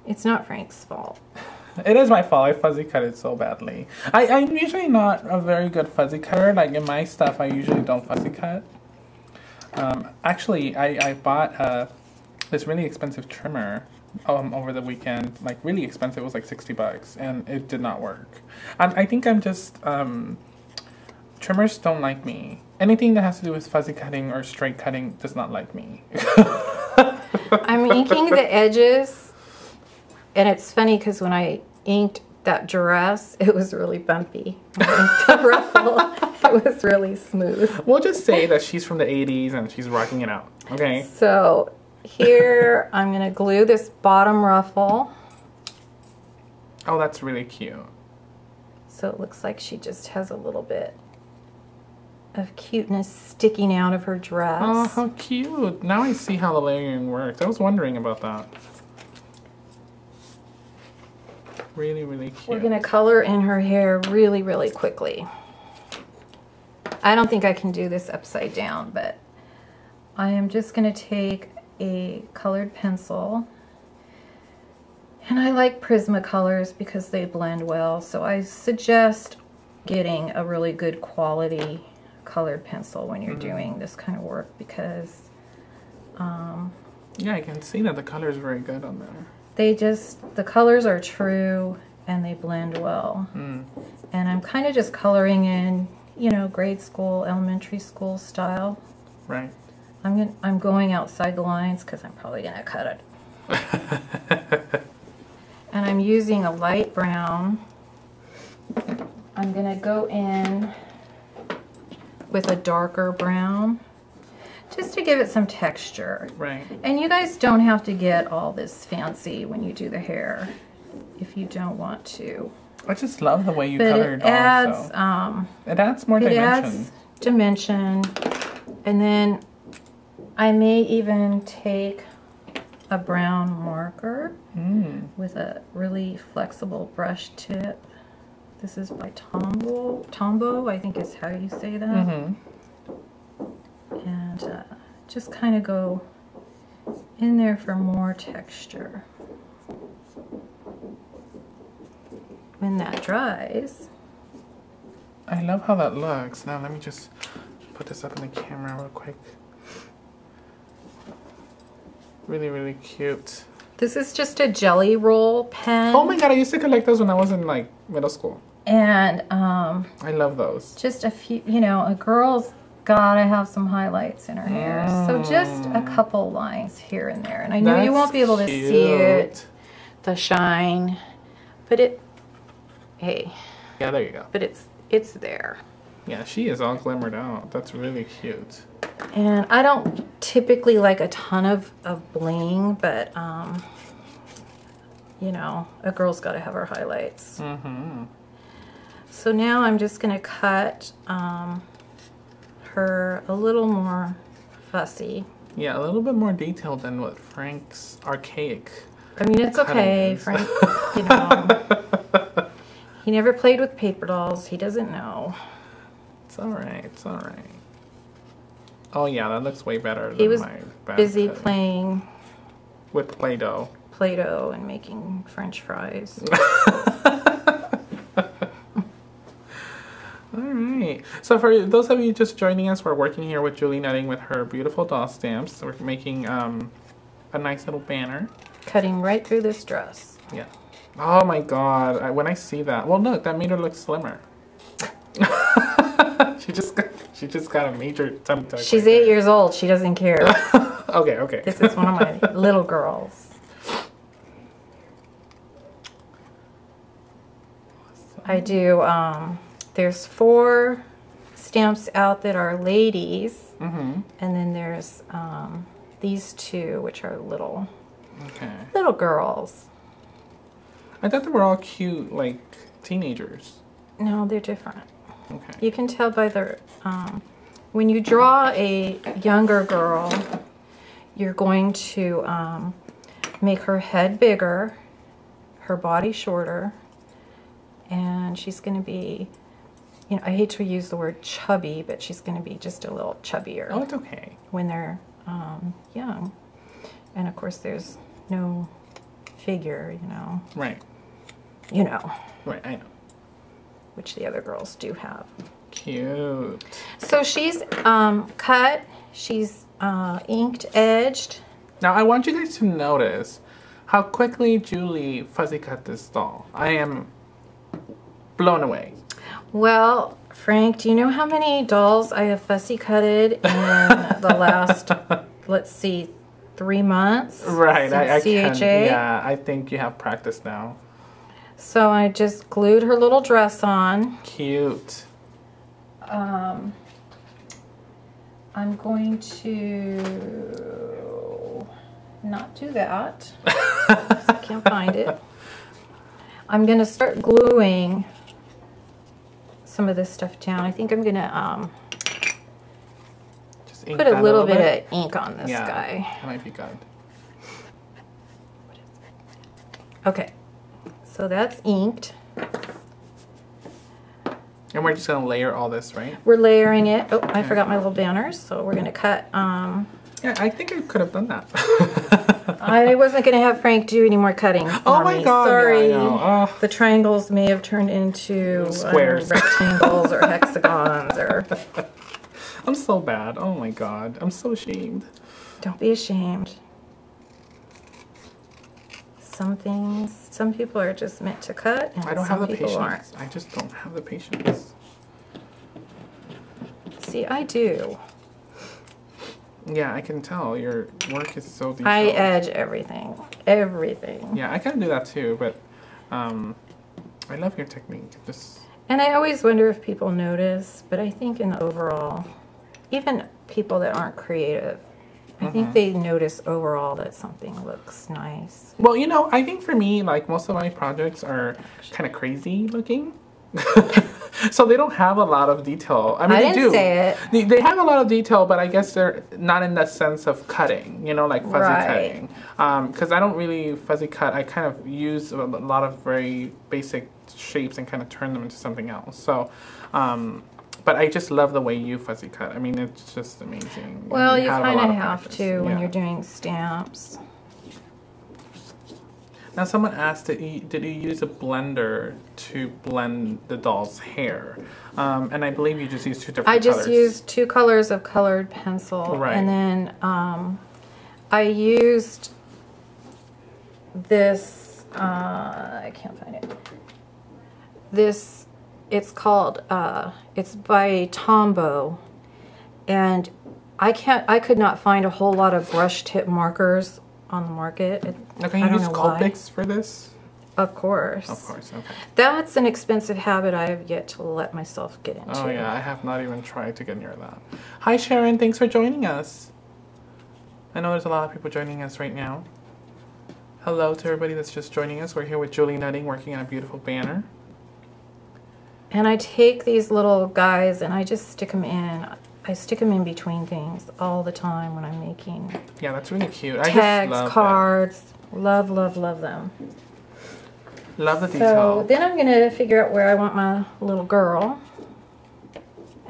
Speaker 2: It's not Frank's fault.
Speaker 1: It is my fault. I fuzzy cut it so badly. I'm usually not a very good fuzzy cutter. Like in my stuff, I usually don't fuzzy cut. Actually, I bought this really expensive trimmer over the weekend. Like really expensive. It was like $60, and it did not work. I think I'm just trimmers don't like me. Anything that has to do with fuzzy cutting or straight cutting does not like me.
Speaker 2: I'm inking the edges. And it's funny because when I inked that dress, it was really bumpy. The ruffle, it was really smooth.
Speaker 1: We'll just say that she's from the 80s and she's rocking it out. Okay.
Speaker 2: So here I'm going to glue this bottom ruffle.
Speaker 1: Oh, that's really cute.
Speaker 2: So it looks like she just has a little bit of cuteness sticking out of her dress.
Speaker 1: Oh, how cute. Now I see how the layering works. I was wondering about that. Really, really cute.
Speaker 2: We're going to color in her hair really, really quickly. I don't think I can do this upside down, but I am just going to take a colored pencil. And I like Prismacolors because they blend well, so I suggest getting a really good quality colored pencil when you're doing this kind of work, because
Speaker 1: yeah, I can see that the color is very good on there.
Speaker 2: The colors are true and they blend well. And I'm kind of just coloring in, you know, grade school, elementary school style.
Speaker 1: Right.
Speaker 2: I'm going outside the lines because I'm probably gonna cut it. And I'm using a light brown. I'm gonna go in with a darker brown just to give it some texture.
Speaker 1: Right.
Speaker 2: And you guys don't have to get all this fancy when you do the hair if you don't want to.
Speaker 1: I just love the way you
Speaker 2: But
Speaker 1: colored
Speaker 2: it adds,
Speaker 1: also. It adds more dimension.
Speaker 2: Adds dimension. And then I may even take a brown marker with a really flexible brush tip. This is by Tombow, I think is how you say that. And just kind of go in there for more texture. When that dries.
Speaker 1: I love how that looks. Now let me just put this up in the camera real quick. Really, really cute.
Speaker 2: This is just a jelly roll pen.
Speaker 1: Oh my god, I used to collect those when I was in like middle school.
Speaker 2: And
Speaker 1: I love those.
Speaker 2: just a few, you know, a girl's gotta have some highlights in her hair. So just a couple lines here and there. And I know you won't be able to see it, the shine, but hey.
Speaker 1: Yeah, there you go.
Speaker 2: But it's there.
Speaker 1: Yeah, she is all glimmered out. That's really cute.
Speaker 2: And I don't typically like a ton of bling, but you know, a girl's gotta have her highlights. So now I'm just gonna cut her a little more fussy.
Speaker 1: Yeah, a little bit more detailed than what Frank's archaic.
Speaker 2: I mean, it's okay. Frank, you know, he never played with paper dolls. He doesn't know.
Speaker 1: It's alright, it's alright. Oh yeah, that looks way better than
Speaker 2: He was
Speaker 1: my bad
Speaker 2: busy
Speaker 1: cut.
Speaker 2: playing
Speaker 1: With Play-Doh.
Speaker 2: Play-Doh and making French fries.
Speaker 1: Alright, so for those of you just joining us, we're working here with Julie Nutting with her beautiful doll stamps. So we're making a nice little banner.
Speaker 2: Cutting right through this dress.
Speaker 1: Yeah. Oh my god, when I see that. Well look, that made her look slimmer. She just got a major tummy tuck.
Speaker 2: She's 8 years old. She doesn't care.
Speaker 1: Okay.
Speaker 2: This is one of my little girls. I do, there's 4 stamps out that are ladies. And then there's these 2, which are little girls.
Speaker 1: I thought they were all cute, like teenagers.
Speaker 2: No, they're different.
Speaker 1: Okay.
Speaker 2: You can tell by the, when you draw a younger girl, you're going to make her head bigger, her body shorter, and she's going to be, you know, I hate to use the word chubby, but she's going to be just a little chubbier.
Speaker 1: Oh, it's okay.
Speaker 2: When they're young. And of course there's no figure, you know.
Speaker 1: Right.
Speaker 2: You know.
Speaker 1: Right, I know.
Speaker 2: Which the other girls do have.
Speaker 1: Cute.
Speaker 2: So she's cut, she's inked, edged.
Speaker 1: Now I want you guys to notice how quickly Julie fuzzy cut this doll. I am blown away.
Speaker 2: Well, Frank, do you know how many dolls I have fussy cutted in the last, let's see, 3 months?
Speaker 1: Right, I
Speaker 2: CHA?
Speaker 1: can. Yeah, I think you have practice now.
Speaker 2: So I just glued her little dress on.
Speaker 1: Cute.
Speaker 2: I'm going to not do that. I can't find it. I'm going to start gluing some of this stuff down. I think I'm going to
Speaker 1: just ink
Speaker 2: put a little bit of ink on this guy.
Speaker 1: That might be good.
Speaker 2: Okay, so that's inked.
Speaker 1: And we're just gonna layer all this, right?
Speaker 2: We're layering it. Oh, I forgot my little banners, so we're gonna cut.
Speaker 1: Yeah, I think I could have done that.
Speaker 2: I wasn't gonna have Frank do any more cutting.
Speaker 1: Oh my god!
Speaker 2: Sorry,
Speaker 1: yeah,
Speaker 2: the triangles may have turned into
Speaker 1: squares,
Speaker 2: rectangles, or hexagons, or.
Speaker 1: I'm so bad. Oh my god, I'm so ashamed.
Speaker 2: Don't be ashamed. Some people are just meant to cut, and
Speaker 1: I don't have
Speaker 2: some
Speaker 1: the
Speaker 2: people
Speaker 1: patience.
Speaker 2: aren't.
Speaker 1: I just don't have the patience.
Speaker 2: See, I do.
Speaker 1: Yeah, I can tell your work is so detailed.
Speaker 2: I edge everything. Everything.
Speaker 1: Yeah, I kind of do that too, but I love your technique.
Speaker 2: And I always wonder if people notice, but I think in the overall, even people that aren't creative, I think they notice overall that something looks nice.
Speaker 1: Well, you know, I think for me, like, most of my projects are kind of crazy looking. So they don't have a lot of detail. I mean,
Speaker 2: I
Speaker 1: they
Speaker 2: didn't
Speaker 1: do.
Speaker 2: say it.
Speaker 1: They have a lot of detail, but I guess they're not in the sense of cutting, you know, like fuzzy cutting. Because I don't really fuzzy cut. I kind of use a lot of very basic shapes and kind of turn them into something else. So, but I just love the way you fuzzy cut. I mean, it's just amazing.
Speaker 2: Well, you kind of have to when you're doing stamps.
Speaker 1: Now, someone asked, did you use a blender to blend the doll's hair? And I believe you just used two different colors.
Speaker 2: I just used 2 colors of colored pencil.
Speaker 1: Right.
Speaker 2: And then I used this, I can't find it. This, it's called, it's by Tombow. And I could not find a whole lot of brush tip markers on the market.
Speaker 1: Now, can you use Copics for this?
Speaker 2: Of course.
Speaker 1: Of course, okay.
Speaker 2: That's an expensive habit I have yet to let myself get into.
Speaker 1: Oh yeah, I have not even tried to get near that. Hi Sharon, thanks for joining us. I know there's a lot of people joining us right now. Hello to everybody that's just joining us. We're here with Julie Nutting working on a beautiful banner.
Speaker 2: And I take these little guys and I just stick them in. I stick them in between things all the time when I'm making.
Speaker 1: Yeah, that's really cute.
Speaker 2: Tags,
Speaker 1: I just love
Speaker 2: cards. Love, love, love them.
Speaker 1: Love the detail.
Speaker 2: So then I'm going to figure out where I want my little girl.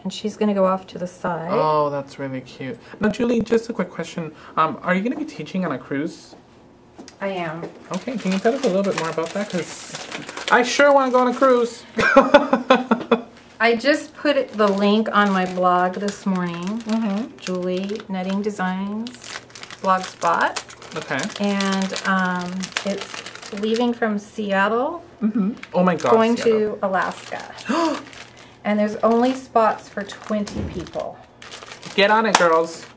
Speaker 2: And she's going to go off to the side.
Speaker 1: Oh, that's really cute. Now, Julie, just a quick question. Are you going to be teaching on a cruise?
Speaker 2: I am.
Speaker 1: Okay, can you tell us a little bit more about that? Because I sure want to go on a cruise.
Speaker 2: I just put the link on my blog this morning. Julie Nutting Designs blogspot.
Speaker 1: Okay.
Speaker 2: And it's leaving from Seattle.
Speaker 1: Oh my God.
Speaker 2: Going
Speaker 1: Seattle.
Speaker 2: to Alaska. And there's only spots for 20 people.
Speaker 1: Get on it, girls.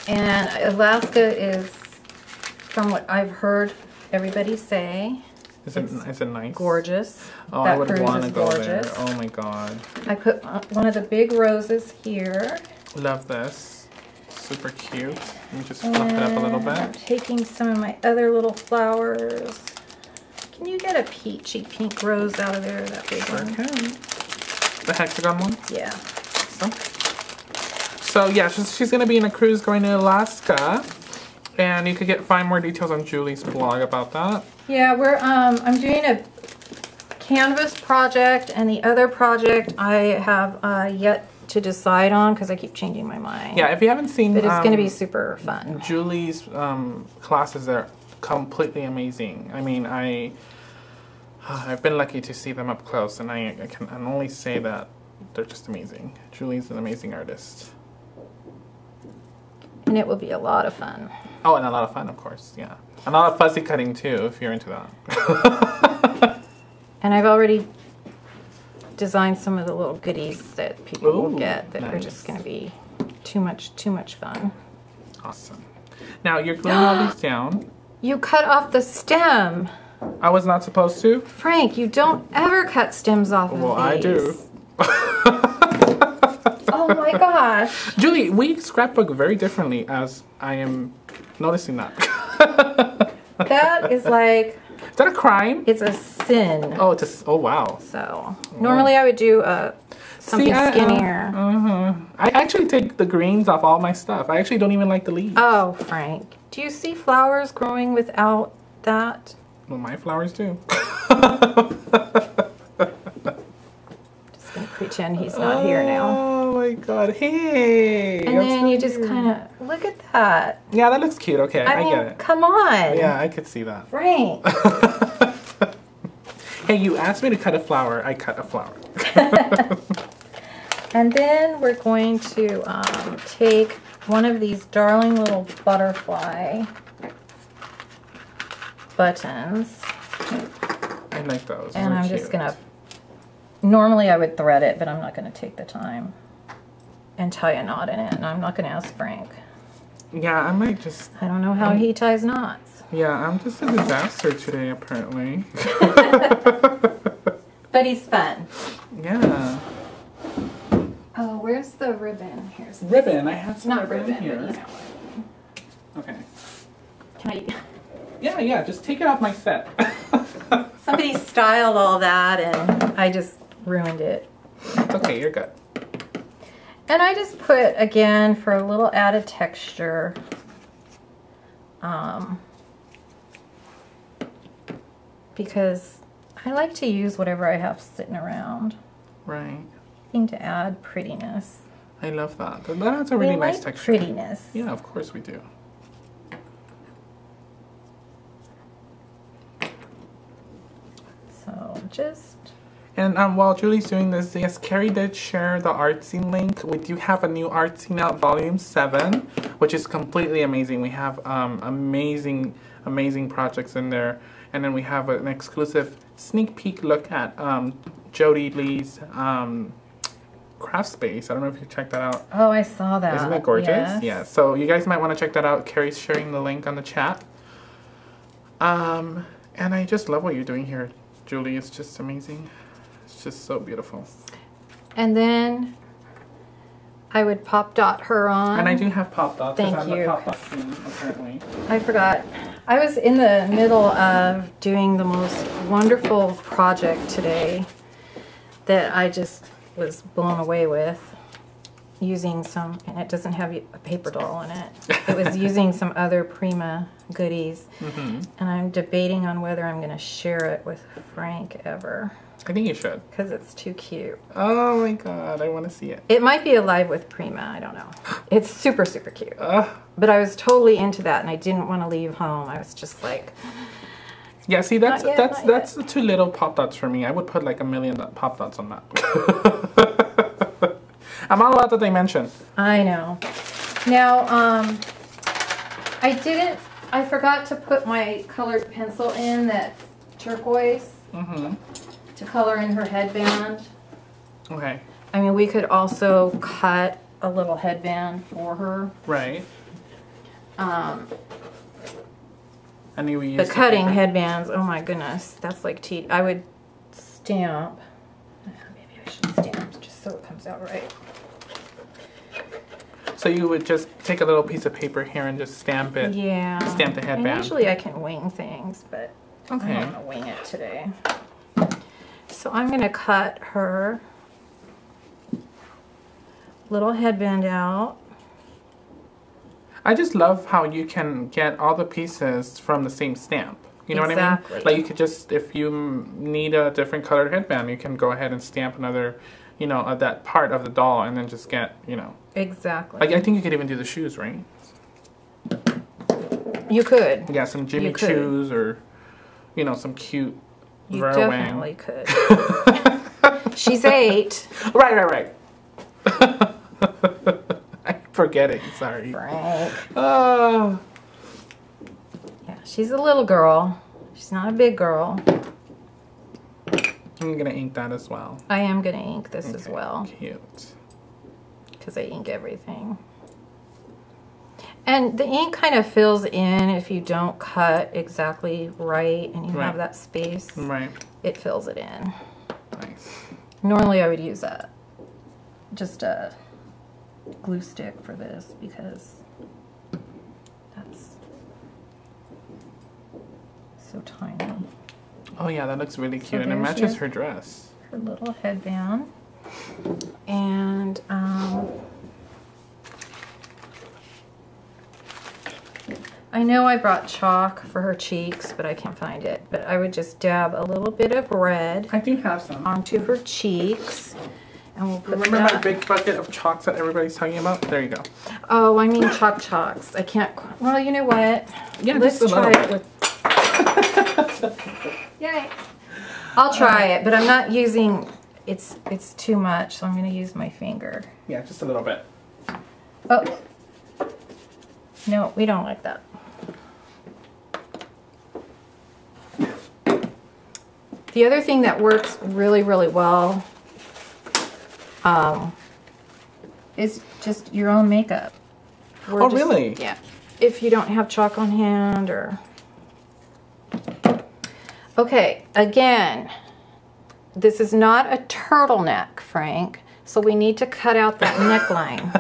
Speaker 2: And Alaska is, from what I've heard everybody say,
Speaker 1: is it nice?
Speaker 2: Gorgeous.
Speaker 1: Oh,
Speaker 2: that
Speaker 1: I would want to go
Speaker 2: gorgeous.
Speaker 1: there. Oh my God.
Speaker 2: I put one of the big roses here.
Speaker 1: Love this. Super cute. And just fluff it up a little bit.
Speaker 2: I'm taking some of my other little flowers. Can you get a peachy pink rose out of there? That big one.
Speaker 1: Okay. The hexagon one?
Speaker 2: Yeah.
Speaker 1: So yeah, she's going to be in a cruise going to Alaska. And you could find more details on Julie's blog about that.
Speaker 2: Yeah, I'm doing a canvas project, and the other project I have yet to decide on because I keep changing my mind.
Speaker 1: Yeah, if you haven't seen,
Speaker 2: but it's going to be super fun.
Speaker 1: Julie's classes are completely amazing. I mean, I've been lucky to see them up close, and I can only say that they're just amazing. Julie's an amazing artist.
Speaker 2: And it will be a lot of fun.
Speaker 1: Oh, and a lot of fun, of course, yeah. A lot of fuzzy cutting, too, if you're into that.
Speaker 2: And I've already designed some of the little goodies that people will get that are just going to be too much fun.
Speaker 1: Awesome. Now, you're gluing all these down.
Speaker 2: You cut off the stem.
Speaker 1: I was not supposed to?
Speaker 2: Frank, you don't ever cut stems off of these.
Speaker 1: Well, I do.
Speaker 2: Oh my gosh.
Speaker 1: Julie, we scrapbook very differently, as I am noticing that.
Speaker 2: That is like...
Speaker 1: Is that a crime?
Speaker 2: It's a sin.
Speaker 1: Oh, oh wow.
Speaker 2: So, normally I would do a something skinnier.
Speaker 1: I actually take the greens off all my stuff. I actually don't even like the leaves.
Speaker 2: Oh, Frank. Do you see flowers growing without that?
Speaker 1: Well, my flowers do.
Speaker 2: Just gonna pretend he's not here now.
Speaker 1: Oh my god. Hey.
Speaker 2: And then you just kind of look at that.
Speaker 1: Yeah, that looks cute. Okay, I get it.
Speaker 2: Come on.
Speaker 1: Yeah, I could see that.
Speaker 2: Frank.
Speaker 1: Hey, you asked me to cut a flower. I cut a flower.
Speaker 2: And then we're going to take one of these darling little butterfly buttons.
Speaker 1: I like those.
Speaker 2: And I'm just going to, normally I would thread it, but I'm not going to take the time and tie a knot in it. And I'm not going to ask Frank.
Speaker 1: Yeah, I might just...
Speaker 2: I don't know how he ties knots.
Speaker 1: Yeah, I'm just a disaster today, apparently.
Speaker 2: But he's fun.
Speaker 1: Yeah.
Speaker 2: Oh, where's the ribbon? Here's the
Speaker 1: ribbon. I have some
Speaker 2: not
Speaker 1: ribbon here.
Speaker 2: But you know.
Speaker 1: Okay.
Speaker 2: Can I?
Speaker 1: Yeah. Just take it off my set.
Speaker 2: Somebody styled all that, and I just ruined it.
Speaker 1: It's okay. You're good.
Speaker 2: And I just put, again, for a little added texture, because I like to use whatever I have sitting around.
Speaker 1: Right.
Speaker 2: To add prettiness.
Speaker 1: I love that. That's a really nice texture.
Speaker 2: Prettiness.
Speaker 1: Yeah, of course we do.
Speaker 2: So just...
Speaker 1: And while Julie's doing this, yes, Carrie did share the Artsy link. We do have a new Artsy now, Volume 7, which is completely amazing. We have amazing projects in there. And then we have an exclusive sneak peek look at Jody Lee's craft space. I don't know if you checked that out.
Speaker 2: Oh, I saw that.
Speaker 1: Isn't that gorgeous?
Speaker 2: Yes.
Speaker 1: Yeah. So you guys might want to check that out. Carrie's sharing the link on the chat. And I just love what you're doing here, Julie. It's just amazing. It's just so beautiful.
Speaker 2: And then I would pop dot her on.
Speaker 1: And I do have pop dots.
Speaker 2: Thank
Speaker 1: I'm
Speaker 2: you.
Speaker 1: the pop dot queen, apparently.
Speaker 2: I forgot. I was in the middle of doing the most wonderful project today that I just was blown away with, using some, and it doesn't have a paper doll in it. It was using some other Prima goodies, and I'm debating on whether I'm going to share it with Frank ever.
Speaker 1: I think you should.
Speaker 2: Because it's too cute.
Speaker 1: Oh my god, I want to see it.
Speaker 2: It might be a live with Prima, I don't know. It's super, super cute. But I was totally into that, and I didn't want to leave home. I was just like...
Speaker 1: Yeah, see, that's the too little pop dots for me. I would put like 1,000,000 pop dots on that. I'm all about the dimension.
Speaker 2: I know. Now, I forgot to put my colored pencil in, that turquoise, to color in her headband.
Speaker 1: Okay.
Speaker 2: I mean, we could also cut a little headband for her.
Speaker 1: Right.
Speaker 2: The cutting headbands, oh my goodness, that's like I would stamp. Maybe I should stamp just so it comes out right.
Speaker 1: So you would just take a little piece of paper here and just stamp it.
Speaker 2: Yeah.
Speaker 1: Stamp the headband.
Speaker 2: And usually I can wing things, but
Speaker 1: okay.
Speaker 2: I'm going to wing it today. So I'm going to cut her little headband out.
Speaker 1: I just love how you can get all the pieces from the same stamp. You know what I mean? Like you could just, if you need a different colored headband, you can go ahead and stamp another, you know, that part of the doll and then just get, you know.
Speaker 2: Exactly.
Speaker 1: Like I think you could even do the shoes, right?
Speaker 2: You could.
Speaker 1: Yeah, some Jimmy Choos or, you know, some cute
Speaker 2: You
Speaker 1: Verwang.
Speaker 2: definitely could. She's 8.
Speaker 1: Right. I'm forgetting, sorry.
Speaker 2: Frank.
Speaker 1: Oh.
Speaker 2: Yeah, she's a little girl. She's not a big girl.
Speaker 1: I'm going to ink that as well.
Speaker 2: I am going to ink this as well.
Speaker 1: Cute.
Speaker 2: Because I ink everything. And the ink kind of fills in if you don't cut exactly right and you have that space.
Speaker 1: Right.
Speaker 2: It fills it in.
Speaker 1: Nice.
Speaker 2: Normally I would use just a glue stick for this because that's so tiny.
Speaker 1: Oh yeah, that looks really cute, and it matches her dress.
Speaker 2: Her little headband. And I know I brought chalk for her cheeks, but I can't find it. But I would just dab a little bit of red.
Speaker 1: I do have some.
Speaker 2: Onto her cheeks. And we'll put
Speaker 1: Remember my big bucket of chalks that everybody's talking about? There you go.
Speaker 2: Oh, I mean chalks. I can't. Well, you know what?
Speaker 1: Yeah,
Speaker 2: let's
Speaker 1: just a
Speaker 2: try
Speaker 1: little.
Speaker 2: it with. Yay! I'll try it, but I'm not using. It's too much, so I'm going to use my finger.
Speaker 1: Yeah, just a little bit.
Speaker 2: Oh. No, we don't like that. The other thing that works really, really well is just your own makeup.
Speaker 1: Oh, really?
Speaker 2: Yeah. If you don't have chalk on hand or... Okay, again, this is not a turtleneck, Frank, so we need to cut out that neckline.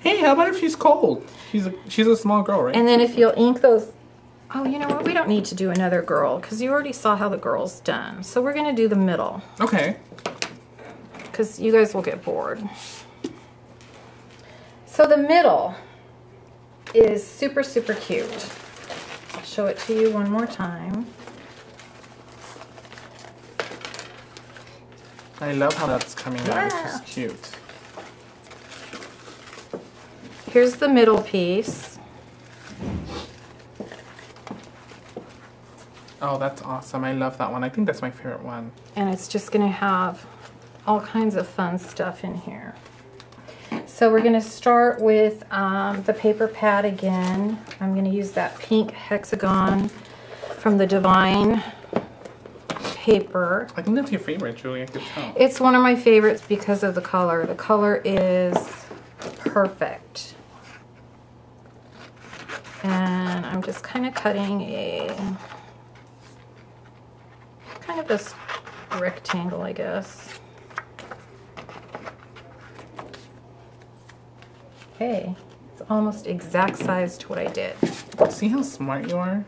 Speaker 1: Hey, how about if she's cold? She's a small girl, right?
Speaker 2: And then if you'll ink those... Oh, you know what? We don't need to do another girl because you already saw how the girl's done. So we're going to do the middle.
Speaker 1: Okay.
Speaker 2: Because you guys will get bored. So the middle is super, super cute. I'll show it to you one more time.
Speaker 1: I love how that's coming out. It's just cute.
Speaker 2: Here's the middle piece.
Speaker 1: Oh, that's awesome. I love that one. I think that's my favorite one.
Speaker 2: And it's just going to have all kinds of fun stuff in here. So we're going to start with the paper pad again. I'm going to use that pink hexagon from the Divine paper.
Speaker 1: I think that's your favorite, Julie. I could tell.
Speaker 2: It's one of my favorites because of the color. The color is perfect. And I'm just kind of cutting a kind of a rectangle, I guess. Okay, it's almost exact size to what I did.
Speaker 1: See how smart you are?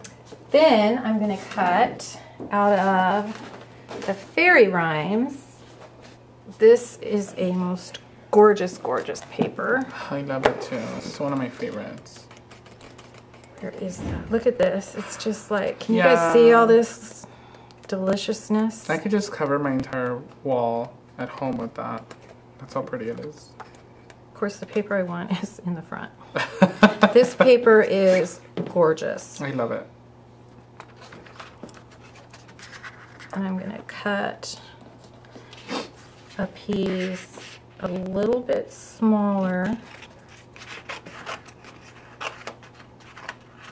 Speaker 2: Then I'm going to cut out of the Fairy Rhymes. This is a most gorgeous, gorgeous paper.
Speaker 1: I love it too. It's one of my favorites.
Speaker 2: Where is that? Look at this. It's just like, can you guys see all this deliciousness?
Speaker 1: I could just cover my entire wall at home with that. That's how pretty it is.
Speaker 2: Of course, the paper I want is in the front. This paper is gorgeous.
Speaker 1: I love it.
Speaker 2: And I'm going to cut a piece a little bit smaller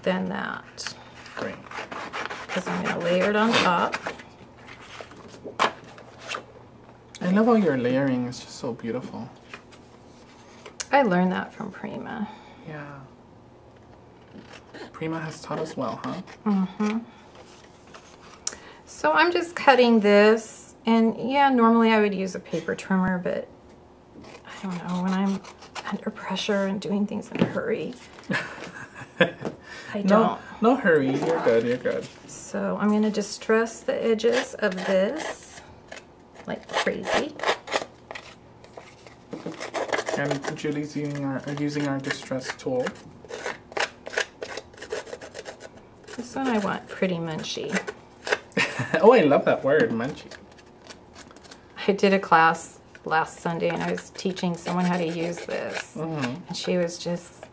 Speaker 2: than that.
Speaker 1: Great.
Speaker 2: Because I'm going to layer it on top.
Speaker 1: I love how your layering is just so beautiful.
Speaker 2: I learned that from Prima.
Speaker 1: Yeah. Prima has taught us well, huh?
Speaker 2: Mm-hmm. So I'm just cutting this, and yeah, normally I would use a paper trimmer, but I don't know, when I'm under pressure and doing things in a hurry, I don't.
Speaker 1: No hurry, you're good, you're good.
Speaker 2: So I'm going to distress the edges of this like crazy.
Speaker 1: And Julie's using our distress tool.
Speaker 2: This one I want pretty munchy.
Speaker 1: Oh, I love that word, munchy.
Speaker 2: I did a class last Sunday and I was teaching someone how to use this.
Speaker 1: Mm-hmm.
Speaker 2: And she was just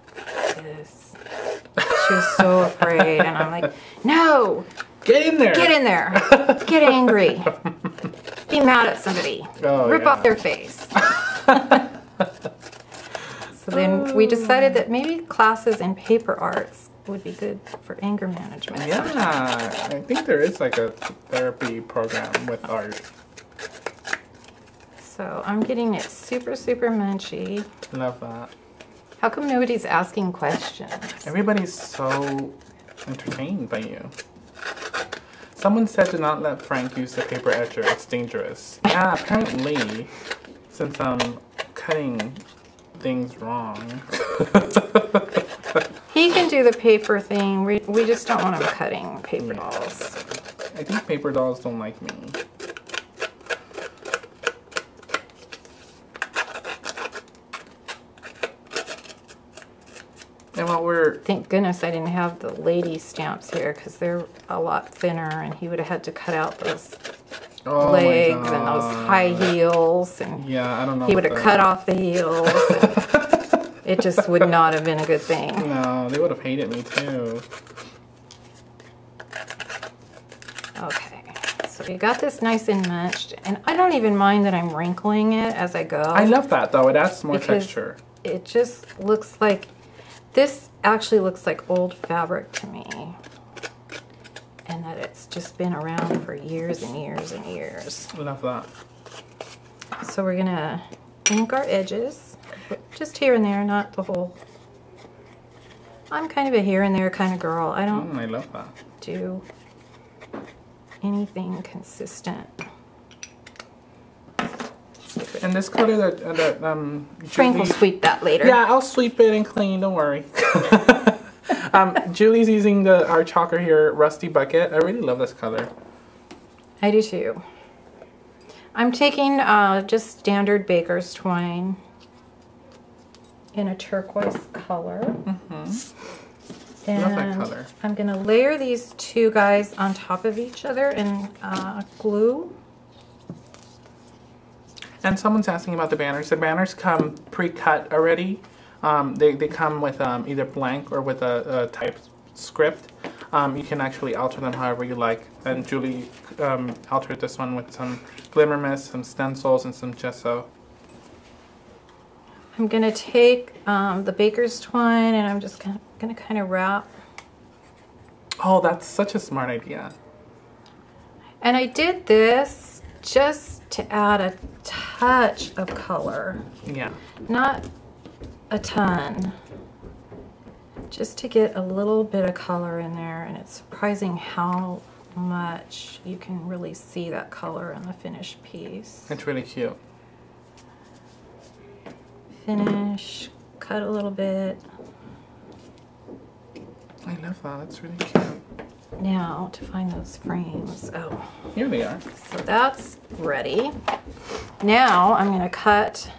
Speaker 2: this. She was so afraid. And I'm like, no!
Speaker 1: Get in there!
Speaker 2: Get in there! Get angry! Be mad at somebody.
Speaker 1: Oh,
Speaker 2: Rip off their face. So then we decided that maybe classes in paper arts would be good for anger management.
Speaker 1: Yeah, I think there is like a therapy program with art.
Speaker 2: So I'm getting it super, super munchy.
Speaker 1: Love that.
Speaker 2: How come nobody's asking questions?
Speaker 1: Everybody's so entertained by you. Someone said to not let Frank use the paper etcher. It's dangerous. Yeah, apparently, since I'm cutting things wrong.
Speaker 2: He can do the paper thing. We just don't want him cutting paper dolls.
Speaker 1: I think paper dolls don't like me. And what we're...
Speaker 2: Thank goodness I didn't have the lady stamps here because they're a lot thinner and he would have had to cut out those legs and those high heels. And
Speaker 1: yeah, I don't know.
Speaker 2: He would have cut off the heels. It just would not have been a good thing.
Speaker 1: No, they would have hated me too.
Speaker 2: Okay, so you got this nice and munched. And I don't even mind that I'm wrinkling it as I go.
Speaker 1: I love that though. It adds more texture.
Speaker 2: It just looks like... This actually looks like old fabric to me, and that it's just been around for years and years and years.
Speaker 1: I love that.
Speaker 2: So we're gonna ink our edges, just here and there, not the whole. I'm kind of a here and there kind of girl. I don't
Speaker 1: I love that.
Speaker 2: do anything consistent.
Speaker 1: And this color that
Speaker 2: Frank will sweep that later.
Speaker 1: Yeah, I'll sweep it and clean. Don't worry. Julie's using our chalker here, Rusty Bucket. I really love this color.
Speaker 2: I do too. I'm taking just standard baker's twine in a turquoise color.
Speaker 1: Mm-hmm.
Speaker 2: And
Speaker 1: love that color.
Speaker 2: I'm going to layer these two guys on top of each other in glue.
Speaker 1: And someone's asking about the banners. The banners come pre-cut already. They come with either blank or with a type script. You can actually alter them however you like. And Julie altered this one with some glimmer mist, some stencils, and some gesso.
Speaker 2: I'm going to take the baker's twine and I'm just going to kind of wrap.
Speaker 1: Oh, that's such a smart idea.
Speaker 2: And I did this just to add a touch of color.
Speaker 1: Yeah.
Speaker 2: Not a ton. Just to get a little bit of color in there, and it's surprising how much you can really see that color in the finished piece.
Speaker 1: It's really cute.
Speaker 2: Finish, cut a little bit.
Speaker 1: I love that. That's really cute.
Speaker 2: Now to find those frames. Oh,
Speaker 1: here they are.
Speaker 2: So that's ready. Now I'm going to cut.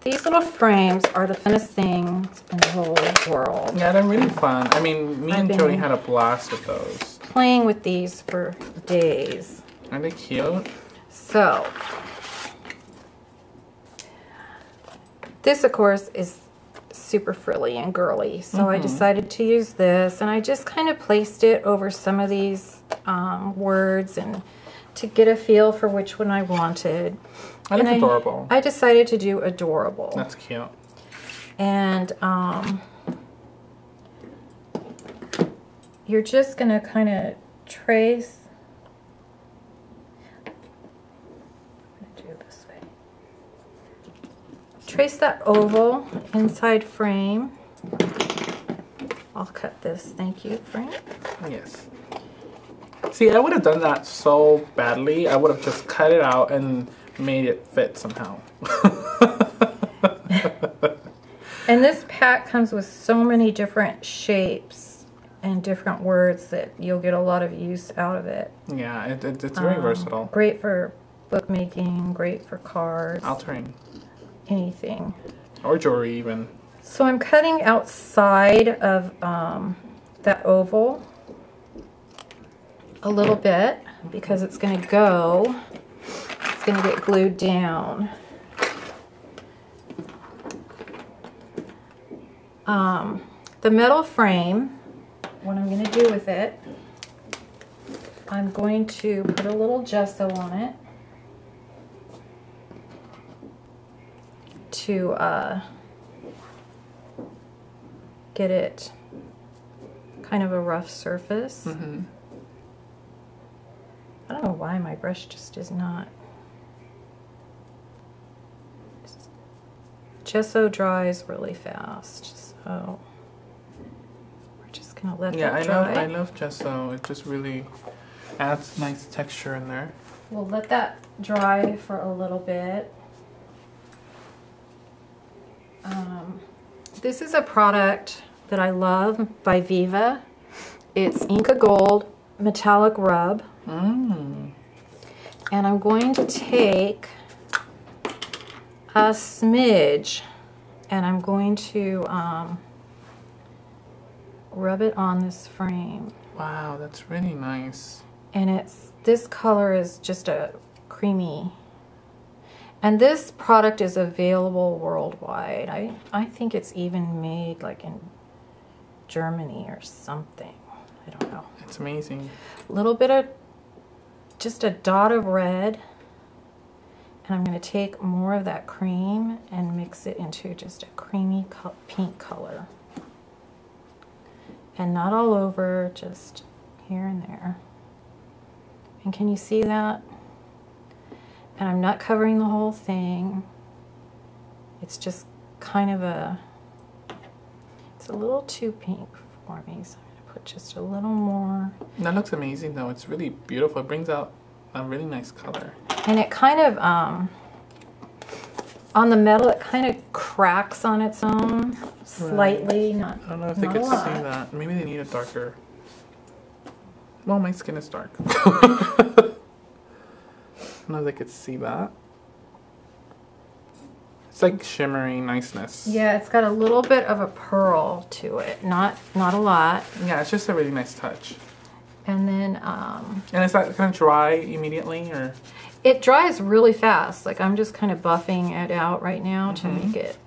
Speaker 2: These little frames are the funnest things in the whole world.
Speaker 1: Yeah, they're really fun. I mean, me and Jody had a blast with those.
Speaker 2: Playing with these for days.
Speaker 1: Aren't they cute?
Speaker 2: So this, of course, is super frilly and girly. So I decided to use this, and I just kind of placed it over some of these words and to get a feel for which one I wanted.
Speaker 1: I like adorable.
Speaker 2: I decided to do adorable.
Speaker 1: That's cute.
Speaker 2: And you're just going to kind of trace. I'm going to do it this way. Trace that oval inside frame. I'll cut this. Thank you, Frank.
Speaker 1: Yes. See, I would have done that so badly. I would have just cut it out and made it fit somehow.
Speaker 2: And this pack comes with so many different shapes and different words that you'll get a lot of use out of it.
Speaker 1: Yeah, it's very versatile.
Speaker 2: Great for bookmaking, great for cards.
Speaker 1: Altering.
Speaker 2: Anything.
Speaker 1: Or jewelry even.
Speaker 2: So I'm cutting outside of that oval a little bit because it's going to go. It's going to get glued down. The metal frame, what I'm going to do with it, I'm going to put a little gesso on it to get it kind of a rough surface.
Speaker 1: Mm-hmm.
Speaker 2: I don't know why my brush just is not. Gesso dries really fast, so we're just gonna let that dry.
Speaker 1: I love gesso. It just really adds nice texture in there.
Speaker 2: We'll let that dry for a little bit. This is a product that I love by Viva. It's Inca Gold Metallic Rub. And I'm going to take a smidge And I'm going to rub it on this frame.
Speaker 1: Wow, that's really nice.
Speaker 2: And this color is just a creamy. And this product is available worldwide. I think it's even made like in Germany or something. I don't know.
Speaker 1: It's amazing.
Speaker 2: A little bit of, just a dot of red. And I'm going to take more of that cream and mix it into just a creamy pink color. And not all over, just here and there. And can you see that? And I'm not covering the whole thing. It's just kind of it's a little too pink for me, so I'm going to put just a little more.
Speaker 1: That looks amazing though. It's really beautiful. It brings out a really nice color.
Speaker 2: And it kind of, on the metal, it kind of cracks on its own slightly. Right.
Speaker 1: I don't know if they could see that. Maybe they need a darker. Well, my skin is dark. I don't know if they could see that. It's like shimmery niceness.
Speaker 2: Yeah, it's got a little bit of a pearl to it. Not a lot.
Speaker 1: Yeah, it's just a really nice touch.
Speaker 2: And then...
Speaker 1: and is that going to dry immediately, or...?
Speaker 2: It dries really fast. Like, I'm just kind of buffing it out right now to make it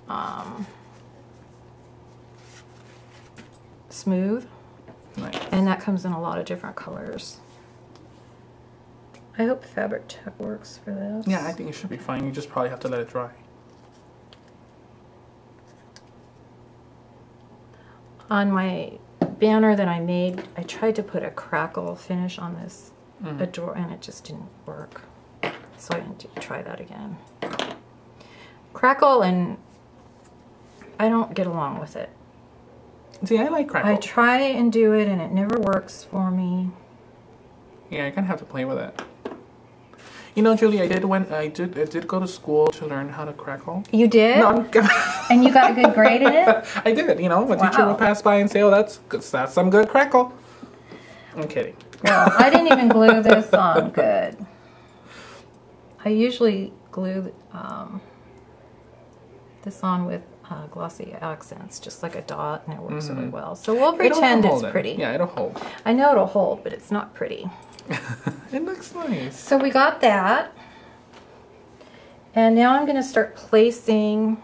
Speaker 2: smooth.
Speaker 1: Nice.
Speaker 2: And that comes in a lot of different colors. I hope Fabric Tech works for this.
Speaker 1: Yeah, I think it should be fine. You just probably have to let it dry.
Speaker 2: On my banner that I made, I tried to put a crackle finish on this adore, and it just didn't work. So I didn't try that again. Crackle, and I don't get along with it.
Speaker 1: See, I like crackle.
Speaker 2: I try and do it, and it never works for me.
Speaker 1: Yeah, you're gonna have to play with it. You know, Julie, I did go to school to learn how to crackle.
Speaker 2: You did?
Speaker 1: No,
Speaker 2: and you got a good grade in it?
Speaker 1: I did. You know, my teacher would pass by and say, "Oh, that's some good crackle." I'm kidding.
Speaker 2: Well, I didn't even glue this on good. I usually glue this on with glossy accents, just like a dot, and it works really well. So we'll pretend it's pretty.
Speaker 1: Yeah, it'll hold.
Speaker 2: I know it'll hold, but it's not pretty.
Speaker 1: It looks nice.
Speaker 2: So we got that. And now I'm going to start placing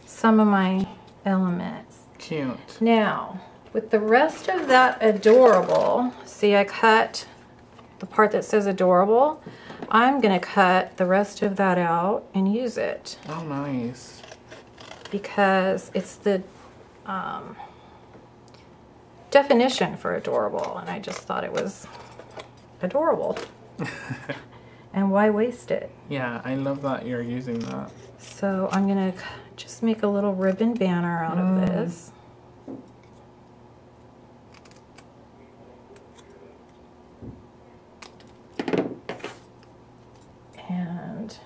Speaker 2: some of my elements.
Speaker 1: Cute.
Speaker 2: Now, with the rest of that adorable, see, I cut the part that says adorable. I'm going to cut the rest of that out and use it.
Speaker 1: Oh, nice.
Speaker 2: Because it's the definition for adorable, and I just thought it was adorable. And why waste it?
Speaker 1: Yeah, I love that you're using that.
Speaker 2: So I'm going to just make a little ribbon banner out of this. And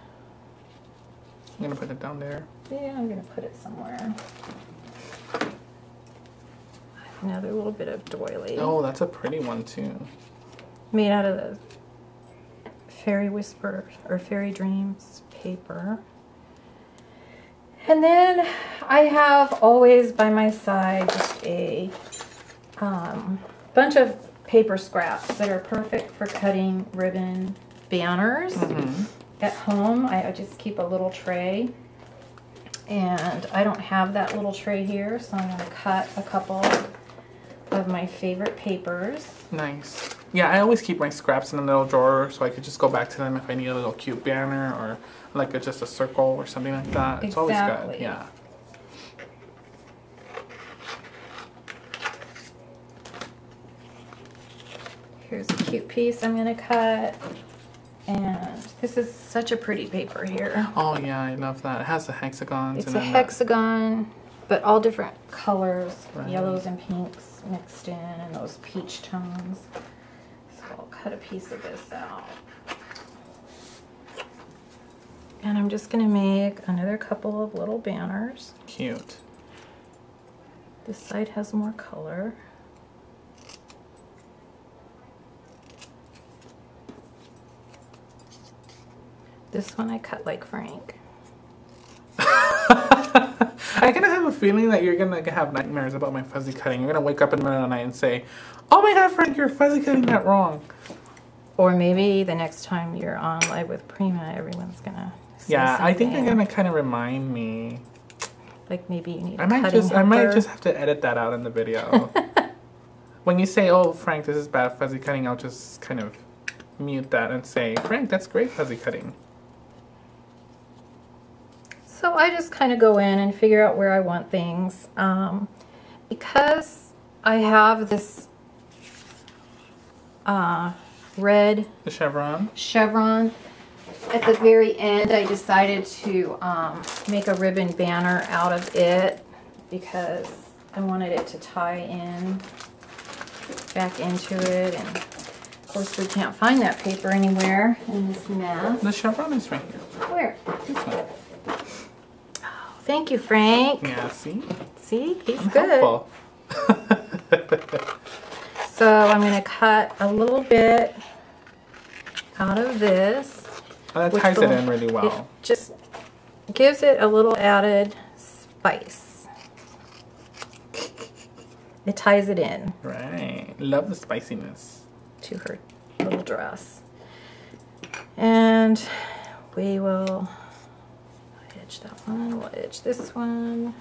Speaker 1: I'm going to put it down there.
Speaker 2: yeah, I'm going to put it somewhere. Another little bit of doily.
Speaker 1: Oh, that's a pretty one too.
Speaker 2: Made out of the Fairy Whisper or Fairy Dreams paper. And then I have always by my side just a bunch of paper scraps that are perfect for cutting ribbon banners. At home, I just keep a little tray. And I don't have that little tray here, so I'm going to cut a couple of my favorite papers.
Speaker 1: Nice. Yeah, I always keep my scraps in a little drawer so I could just go back to them if I need a little cute banner or like just a circle or something like that. It's always good. Yeah.
Speaker 2: Here's a cute piece I'm going to cut. And this is such a pretty paper here.
Speaker 1: Oh yeah, I love that. It has the hexagons.
Speaker 2: It's a hexagon, but all different colors, yellows and pinks mixed in, and those peach tones. So I'll cut a piece of this out. And I'm just going to make another couple of little banners.
Speaker 1: Cute.
Speaker 2: This side has more color. This one I cut like Frank.
Speaker 1: I kind of have a feeling that you're gonna have nightmares about my fuzzy cutting. You're gonna wake up in the middle of the night and say, "Oh my God, Frank, you're fuzzy cutting that wrong."
Speaker 2: Or maybe the next time you're on live with Prima, everyone's gonna say
Speaker 1: Yeah,
Speaker 2: something.
Speaker 1: I think they're gonna kind of remind me.
Speaker 2: Like maybe you need
Speaker 1: I might just have to edit that out in the video. When you say, "Oh, Frank, this is bad fuzzy cutting," I'll just kind of mute that and say, "Frank, that's great fuzzy cutting."
Speaker 2: So I just kind of go in and figure out where I want things. Because I have this red chevron. At the very end, I decided to make a ribbon banner out of it because I wanted it to tie in back into it. And of course, we can't find that paper anywhere in this mess.
Speaker 1: The chevron is right here.
Speaker 2: Where?
Speaker 1: This one.
Speaker 2: Oh, thank you, Frank.
Speaker 1: Yeah, see?
Speaker 2: See, he's
Speaker 1: I'm
Speaker 2: good.
Speaker 1: helpful.
Speaker 2: So I'm going to cut a little bit out of this.
Speaker 1: That ties it in really well.
Speaker 2: It just gives it a little added spice. It ties it in.
Speaker 1: Right. Love the spiciness.
Speaker 2: To her little dress. And we will edge that one. We'll edge this one.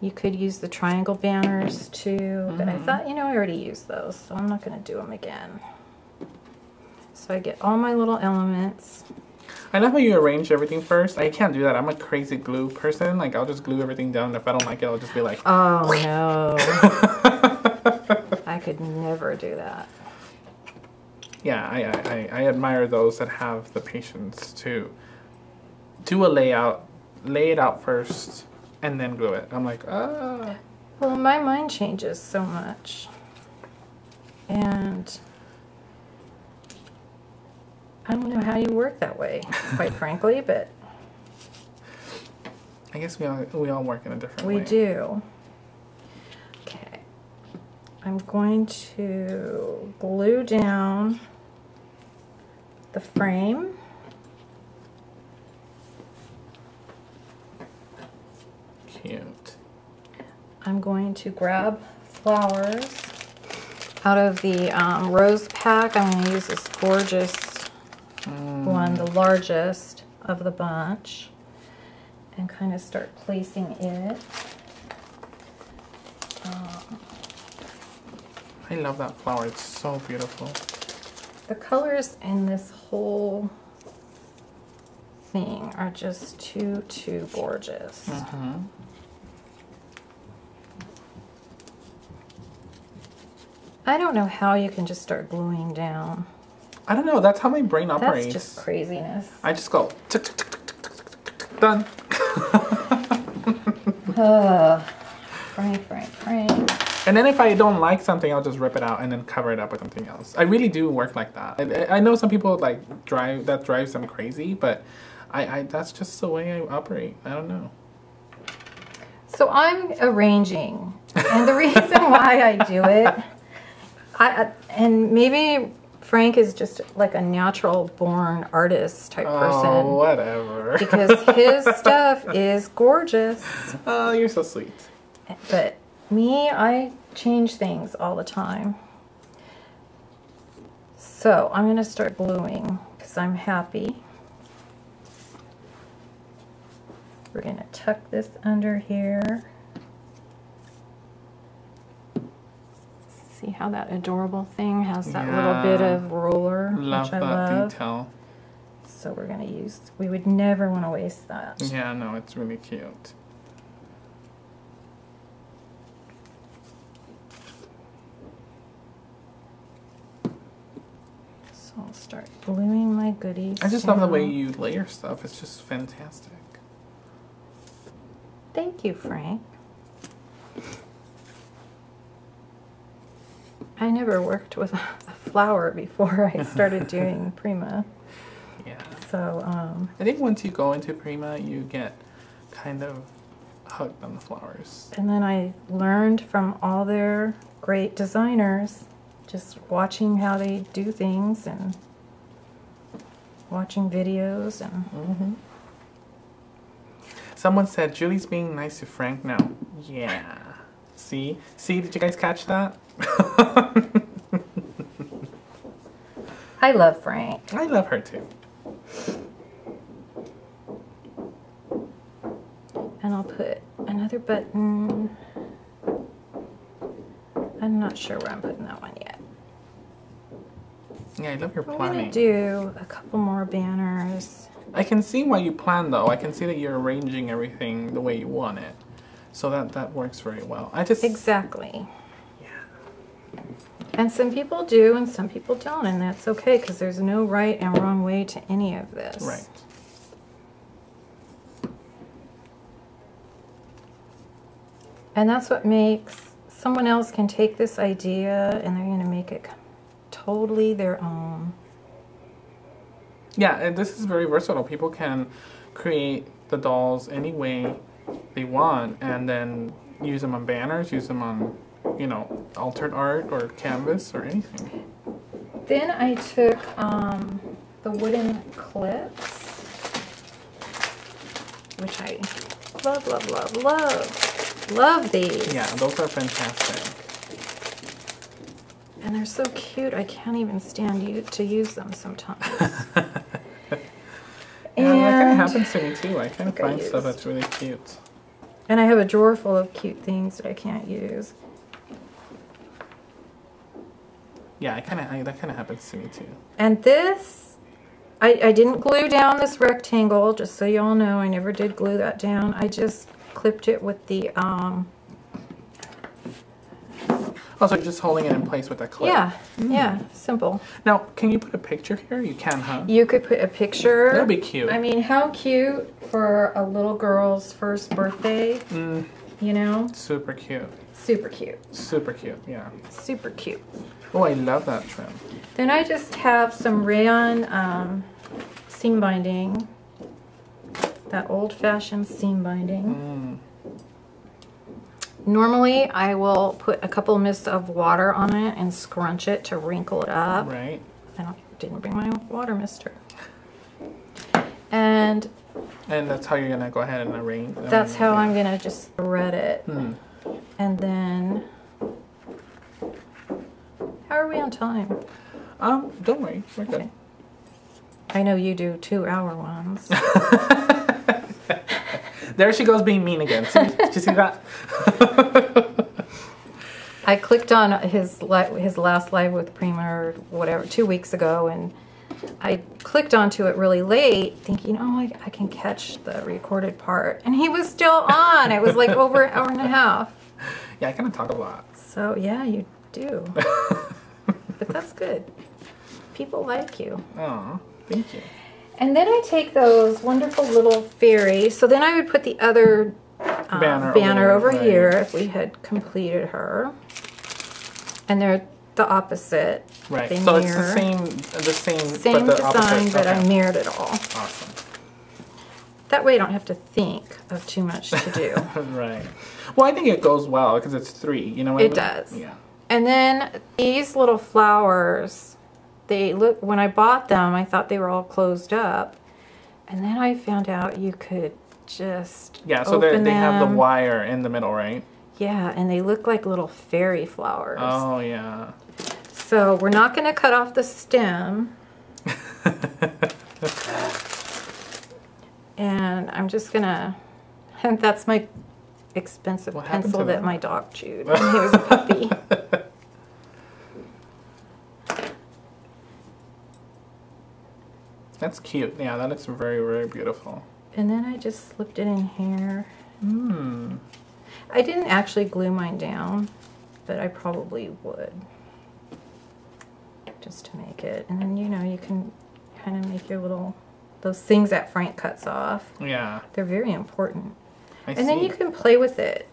Speaker 2: You could use the triangle banners too, but I thought, you know, I already used those, so I'm not going to do them again. So I get all my little elements.
Speaker 1: I love how you arrange everything first. I can't do that. I'm a crazy glue person. Like, I'll just glue everything down, and if I don't like it, I'll just be like,
Speaker 2: oh no. I could never do that.
Speaker 1: Yeah, I admire those that have the patience to do a layout, lay it out first, and then glue it. I'm like, ah.
Speaker 2: Well, my mind changes so much. And I don't know how you work that way, quite frankly, but
Speaker 1: I guess we all work in a different way.
Speaker 2: we do. Okay. I'm going to glue down the frame.
Speaker 1: Cute.
Speaker 2: I'm going to grab flowers out of the rose pack. I'm going to use this gorgeous one, the largest of the bunch, and kind of start placing it.
Speaker 1: I love that flower. It's so beautiful.
Speaker 2: The colors in this whole thing are just too gorgeous. I don't know how you can just start gluing down.
Speaker 1: I don't know. That's how my brain operates.
Speaker 2: That's just craziness.
Speaker 1: I just go tick, tick, tick, tick, tick, tick, tick, tick, done.
Speaker 2: Frank.
Speaker 1: And then if I don't like something, I'll just rip it out and then cover it up with something else. I really do work like that. I know some people like that drives them crazy, but I that's just the way I operate. I don't know.
Speaker 2: So I'm arranging, and the reason why I do it, and maybe Frank is just like a natural born artist type person.
Speaker 1: Oh, whatever.
Speaker 2: Because his stuff is gorgeous.
Speaker 1: Oh, you're so sweet.
Speaker 2: But me, I change things all the time. So I'm going to start gluing because I'm happy. We're going to tuck this under here. See how that adorable thing has that little bit of roller,
Speaker 1: Love
Speaker 2: which I
Speaker 1: that
Speaker 2: love.
Speaker 1: detail.
Speaker 2: So we're going to use, we would never want to waste that.
Speaker 1: Yeah, no, it's really cute.
Speaker 2: So I'll start gluing my goodies.
Speaker 1: I just love the way you layer stuff. It's just fantastic.
Speaker 2: Thank you, Frank. I never worked with a flower before I started doing Prima.
Speaker 1: Yeah.
Speaker 2: So,
Speaker 1: I think once you go into Prima, you get kind of hooked on the flowers.
Speaker 2: and then I learned from all their great designers, just watching how they do things, and watching videos and.
Speaker 1: Mm-hmm. Someone said Julie's being nice to Frank now. Yeah. See? See? Did you guys catch that?
Speaker 2: I love Frank.
Speaker 1: I love her too.
Speaker 2: And I'll put another button. I'm not sure where I'm putting that one yet.
Speaker 1: Yeah, I love your
Speaker 2: I'm
Speaker 1: planning.
Speaker 2: gonna do a couple more banners.
Speaker 1: I can see why you plan though. I can see that you're arranging everything the way you want it. So that works very well. I just
Speaker 2: Exactly.
Speaker 1: Yeah.
Speaker 2: And some people do and some people don't, and that's okay because there's no right and wrong way to any of this.
Speaker 1: Right.
Speaker 2: And that's what makes someone else can take this idea and they're going to make it totally their own.
Speaker 1: Yeah, and this is very versatile. People can create the dolls any way they want and then use them on banners, use them on, you know, altered art or canvas or anything.
Speaker 2: Then I took the wooden clips, which I love, love, love, love. Love these.
Speaker 1: Yeah, those are fantastic.
Speaker 2: And they're so cute, I can't even stand to use them sometimes.
Speaker 1: Yeah, that kind of happens to me too. I kind of find stuff
Speaker 2: used.
Speaker 1: that's really cute.
Speaker 2: And I have a drawer full of cute things that I can't use.
Speaker 1: Yeah, that kind of happens to me too.
Speaker 2: And this, I didn't glue down this rectangle, just so y'all know. I never did glue that down. I just clipped it with the,
Speaker 1: Also, you're just holding it in place with that clip.
Speaker 2: yeah, yeah, simple.
Speaker 1: Now, can you put a picture here? You can, huh?
Speaker 2: You could put a picture.
Speaker 1: That'd be cute.
Speaker 2: I mean, how cute for a little girl's first birthday, you know?
Speaker 1: Super cute.
Speaker 2: Super cute.
Speaker 1: Super cute, yeah.
Speaker 2: Super cute.
Speaker 1: Oh, I love that trim.
Speaker 2: Then I just have some rayon seam binding. That old-fashioned seam binding. Normally, I will put a couple mist of water on it and scrunch it to wrinkle it up.
Speaker 1: Right.
Speaker 2: I didn't bring my water mister. And
Speaker 1: that's how you're going to go ahead and arrange.
Speaker 2: That's how I'm going to just thread it. And then, how are we on time?
Speaker 1: Don't worry. We're good.
Speaker 2: Okay. I know you do 2-hour ones.
Speaker 1: There she goes being mean again. See? Did you see that?
Speaker 2: I clicked on his last live with Prima or whatever 2 weeks ago, and I clicked onto it really late, thinking, oh, I can catch the recorded part, and he was still on. It was like over an hour and a half.
Speaker 1: Yeah, I kind of talk a lot.
Speaker 2: So yeah, you do, but that's good. People like you.
Speaker 1: Oh, thank you.
Speaker 2: And then I take those wonderful little fairies. So then I would put the other banner over here if we had completed her. And they're the opposite.
Speaker 1: Right.
Speaker 2: They
Speaker 1: so
Speaker 2: mirror.
Speaker 1: it's the same
Speaker 2: Same
Speaker 1: but the
Speaker 2: design,
Speaker 1: opposite.
Speaker 2: but
Speaker 1: Okay.
Speaker 2: I mirrored it all.
Speaker 1: Awesome.
Speaker 2: That way I don't have to think of too much to do.
Speaker 1: Right. Well, I think it goes well because it's 3. You know what I mean?
Speaker 2: It does.
Speaker 1: Yeah.
Speaker 2: And then these little flowers, they look, when I bought them, I thought they were all closed up. And then I found out you could just
Speaker 1: Yeah, so
Speaker 2: open
Speaker 1: they have the
Speaker 2: them.
Speaker 1: wire in the middle, right?
Speaker 2: Yeah, and they look like little fairy flowers.
Speaker 1: Oh, yeah.
Speaker 2: So we're not going to cut off the stem. And I'm just going to, and that's my expensive pencil that my dog chewed when he was a puppy.
Speaker 1: That's cute. Yeah, that looks very, very beautiful.
Speaker 2: And then I just slipped it in here. I didn't actually glue mine down, but I probably would. Just to make it. And then, you know, you can kind of make your little, those things that Frank cuts off.
Speaker 1: Yeah.
Speaker 2: They're very important.
Speaker 1: I
Speaker 2: And then you can play with it.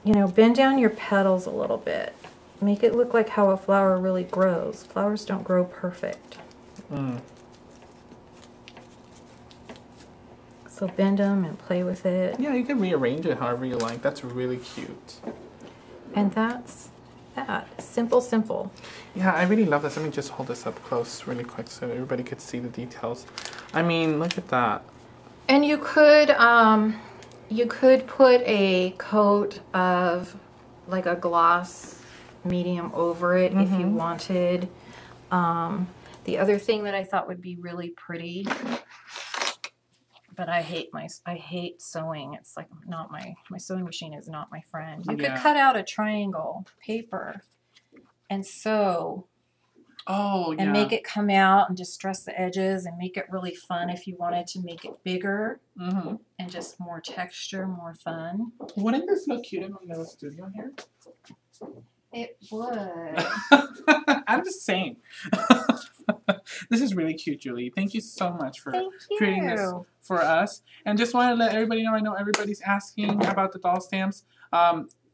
Speaker 2: You know, bend down your petals a little bit. Make it look like how a flower really grows. Flowers don't grow perfect. So bend them and play with it.
Speaker 1: Yeah, you can rearrange it however you like. That's really cute.
Speaker 2: And that's that. Simple, simple.
Speaker 1: Yeah, I really love this. Let me just hold this up close really quick so everybody could see the details. I mean, look at that.
Speaker 2: And you could put a coat of like a gloss medium over it if you wanted. The other thing that I thought would be really pretty, but I hate sewing. It's like not my sewing machine is not my friend. You could cut out a triangle paper and sew.
Speaker 1: Oh, yeah.
Speaker 2: And make it come out and distress the edges and make it really fun if you wanted to make it bigger and just more texture, more fun.
Speaker 1: Wouldn't this look cute in my little studio here?
Speaker 2: It would.
Speaker 1: I'm just saying. This is really cute, Julie. Thank you so much for creating this for us. And just want to let everybody know, I know everybody's asking about the doll stamps.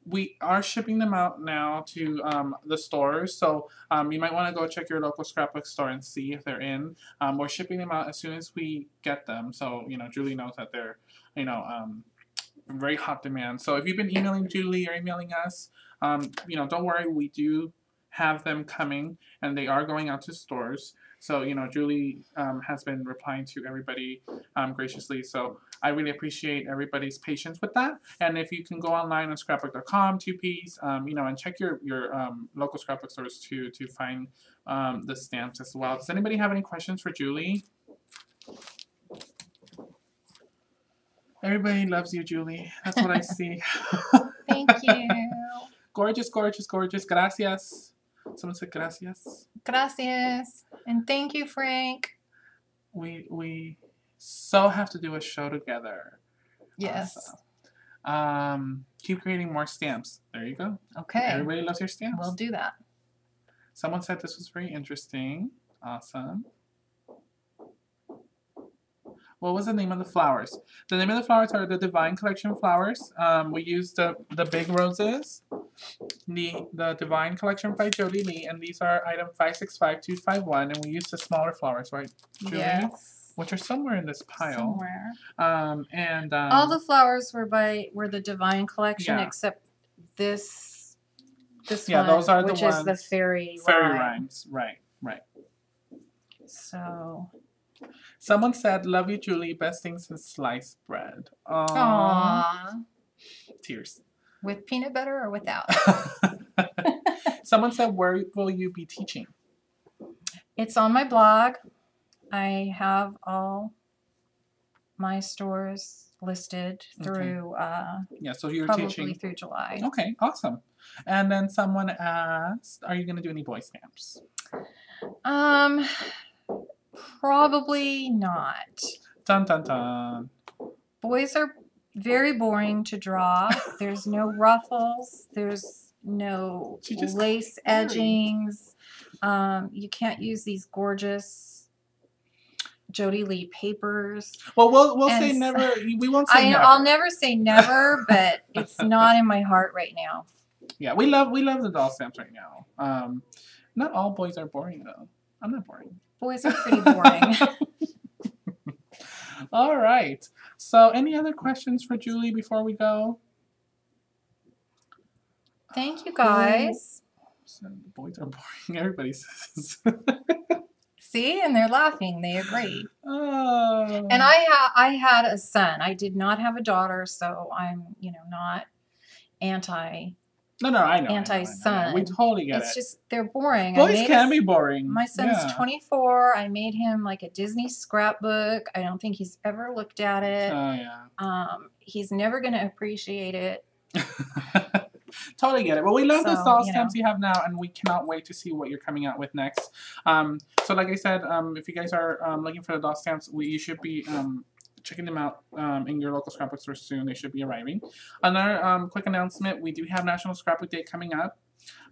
Speaker 1: We are shipping them out now to the stores, so you might want to go check your local scrapbook store and see if they're in. We're shipping them out as soon as we get them, so Julie knows that they're very hot demand. So if you've been emailing Julie or emailing us, don't worry, we do have them coming, and they are going out to stores. So, Julie has been replying to everybody graciously. So I really appreciate everybody's patience with that. And if you can go online on scrapbook.com, 2Ps, and check your local scrapbook stores to find the stamps as well. Does anybody have any questions for Julie? Everybody loves you, Julie. That's what I see.
Speaker 2: Thank you.
Speaker 1: Gorgeous, gorgeous, gorgeous. Gracias. Someone said gracias.
Speaker 2: Gracias. And thank you, Frank.
Speaker 1: We so have to do a show together.
Speaker 2: Yes.
Speaker 1: Awesome. Keep creating more stamps. There you go.
Speaker 2: Okay.
Speaker 1: Everybody loves your stamps.
Speaker 2: We'll do that.
Speaker 1: Someone said this was very interesting. Awesome. What was the name of the flowers? The name of the flowers are the Divine Collection flowers. We used the big roses, the Divine Collection by Jody Lee, and these are item 565251, and we used the smaller flowers, right, Julie?
Speaker 2: Yes.
Speaker 1: Which are somewhere in this pile.
Speaker 2: Somewhere.
Speaker 1: All
Speaker 2: the flowers were the Divine Collection, except this one,
Speaker 1: those are
Speaker 2: which
Speaker 1: the
Speaker 2: is
Speaker 1: ones,
Speaker 2: the fairy
Speaker 1: rhymes. Right.
Speaker 2: So.
Speaker 1: Someone said, "Love you, Julie. Best thing since sliced bread."
Speaker 2: Aww.
Speaker 1: Tears.
Speaker 2: With peanut butter or without?
Speaker 1: Someone said, "Where will you be teaching?"
Speaker 2: It's on my blog. I have all my stores listed through.
Speaker 1: So you're
Speaker 2: probably
Speaker 1: teaching
Speaker 2: through July.
Speaker 1: Okay, awesome. And then someone asked, "Are you going to do any boy stamps?"
Speaker 2: Probably not.
Speaker 1: Dun dun dun.
Speaker 2: Boys are very boring to draw. There's no ruffles. There's no lace edgings. You can't use these gorgeous Jody Lee papers.
Speaker 1: Well, we'll say never. We won't say never.
Speaker 2: I'll never say never, but it's not in my heart right now.
Speaker 1: Yeah, we love the doll stamps right now. Not all boys are boring though. I'm not boring.
Speaker 2: Boys are pretty boring.
Speaker 1: All right. So any other questions for Julie before we go?
Speaker 2: Thank you, guys.
Speaker 1: So the boys are boring. Everybody says.
Speaker 2: See, and they're laughing. They agree. Oh. And I had a son. I did not have a daughter, so I'm, not anti.
Speaker 1: No, I know.
Speaker 2: Anti-son.
Speaker 1: We totally get it.
Speaker 2: It's just, they're boring.
Speaker 1: Boys can be boring.
Speaker 2: My son's 24. I made him like a Disney scrapbook. I don't think he's ever looked at it.
Speaker 1: Oh, yeah.
Speaker 2: He's never going to appreciate it.
Speaker 1: Totally get it. Well, we love the doll stamps you have now, and we cannot wait to see what you're coming out with next. So like I said, if you guys are looking for the doll stamps, you should be checking them out in your local scrapbook store soon. They should be arriving. Another quick announcement, we do have National Scrapbook Day coming up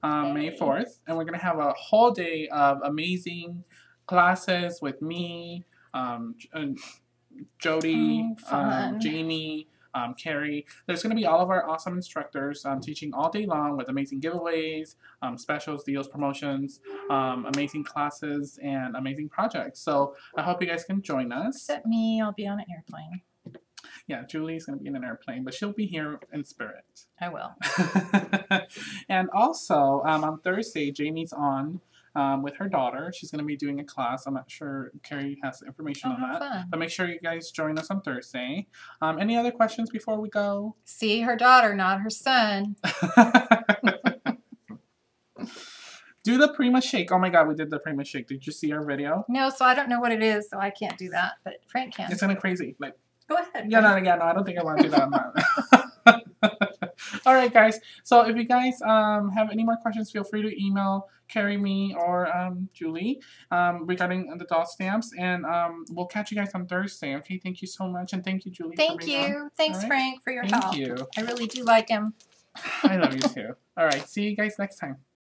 Speaker 1: May 4th, and we're going to have a whole day of amazing classes with me, Jody, Jamie, Carrie. There's going to be all of our awesome instructors teaching all day long with amazing giveaways, specials, deals, promotions, amazing classes, and amazing projects. So I hope you guys can join us.
Speaker 2: Except me, I'll be on an airplane.
Speaker 1: Yeah, Julie's going to be in an airplane, but she'll be here in spirit.
Speaker 2: I will.
Speaker 1: And also, on Thursday, Jamie's on with her daughter. She's going to be doing a class. I'm not sure Carrie has information on that.
Speaker 2: Fun.
Speaker 1: But make sure you guys join us on Thursday. Any other questions before we go?
Speaker 2: See her daughter, not her son.
Speaker 1: Do the Prima shake. Oh my god, we did the Prima shake. Did you see our video?
Speaker 2: No, so I don't know what it is, so I can't do that. But Frank can.
Speaker 1: It's kind of crazy. Like,
Speaker 2: go ahead.
Speaker 1: Yeah, no, I don't think I want to do that on that. All right, guys. So if you guys have any more questions, feel free to email Carrie, me, or Julie regarding the doll stamps. And we'll catch you guys on Thursday. Okay, thank you so much. And thank you, Julie.
Speaker 2: Thank you. Thanks, Frank, for your help.
Speaker 1: Thank you.
Speaker 2: I really do like him.
Speaker 1: I love you too. All right, see you guys next time.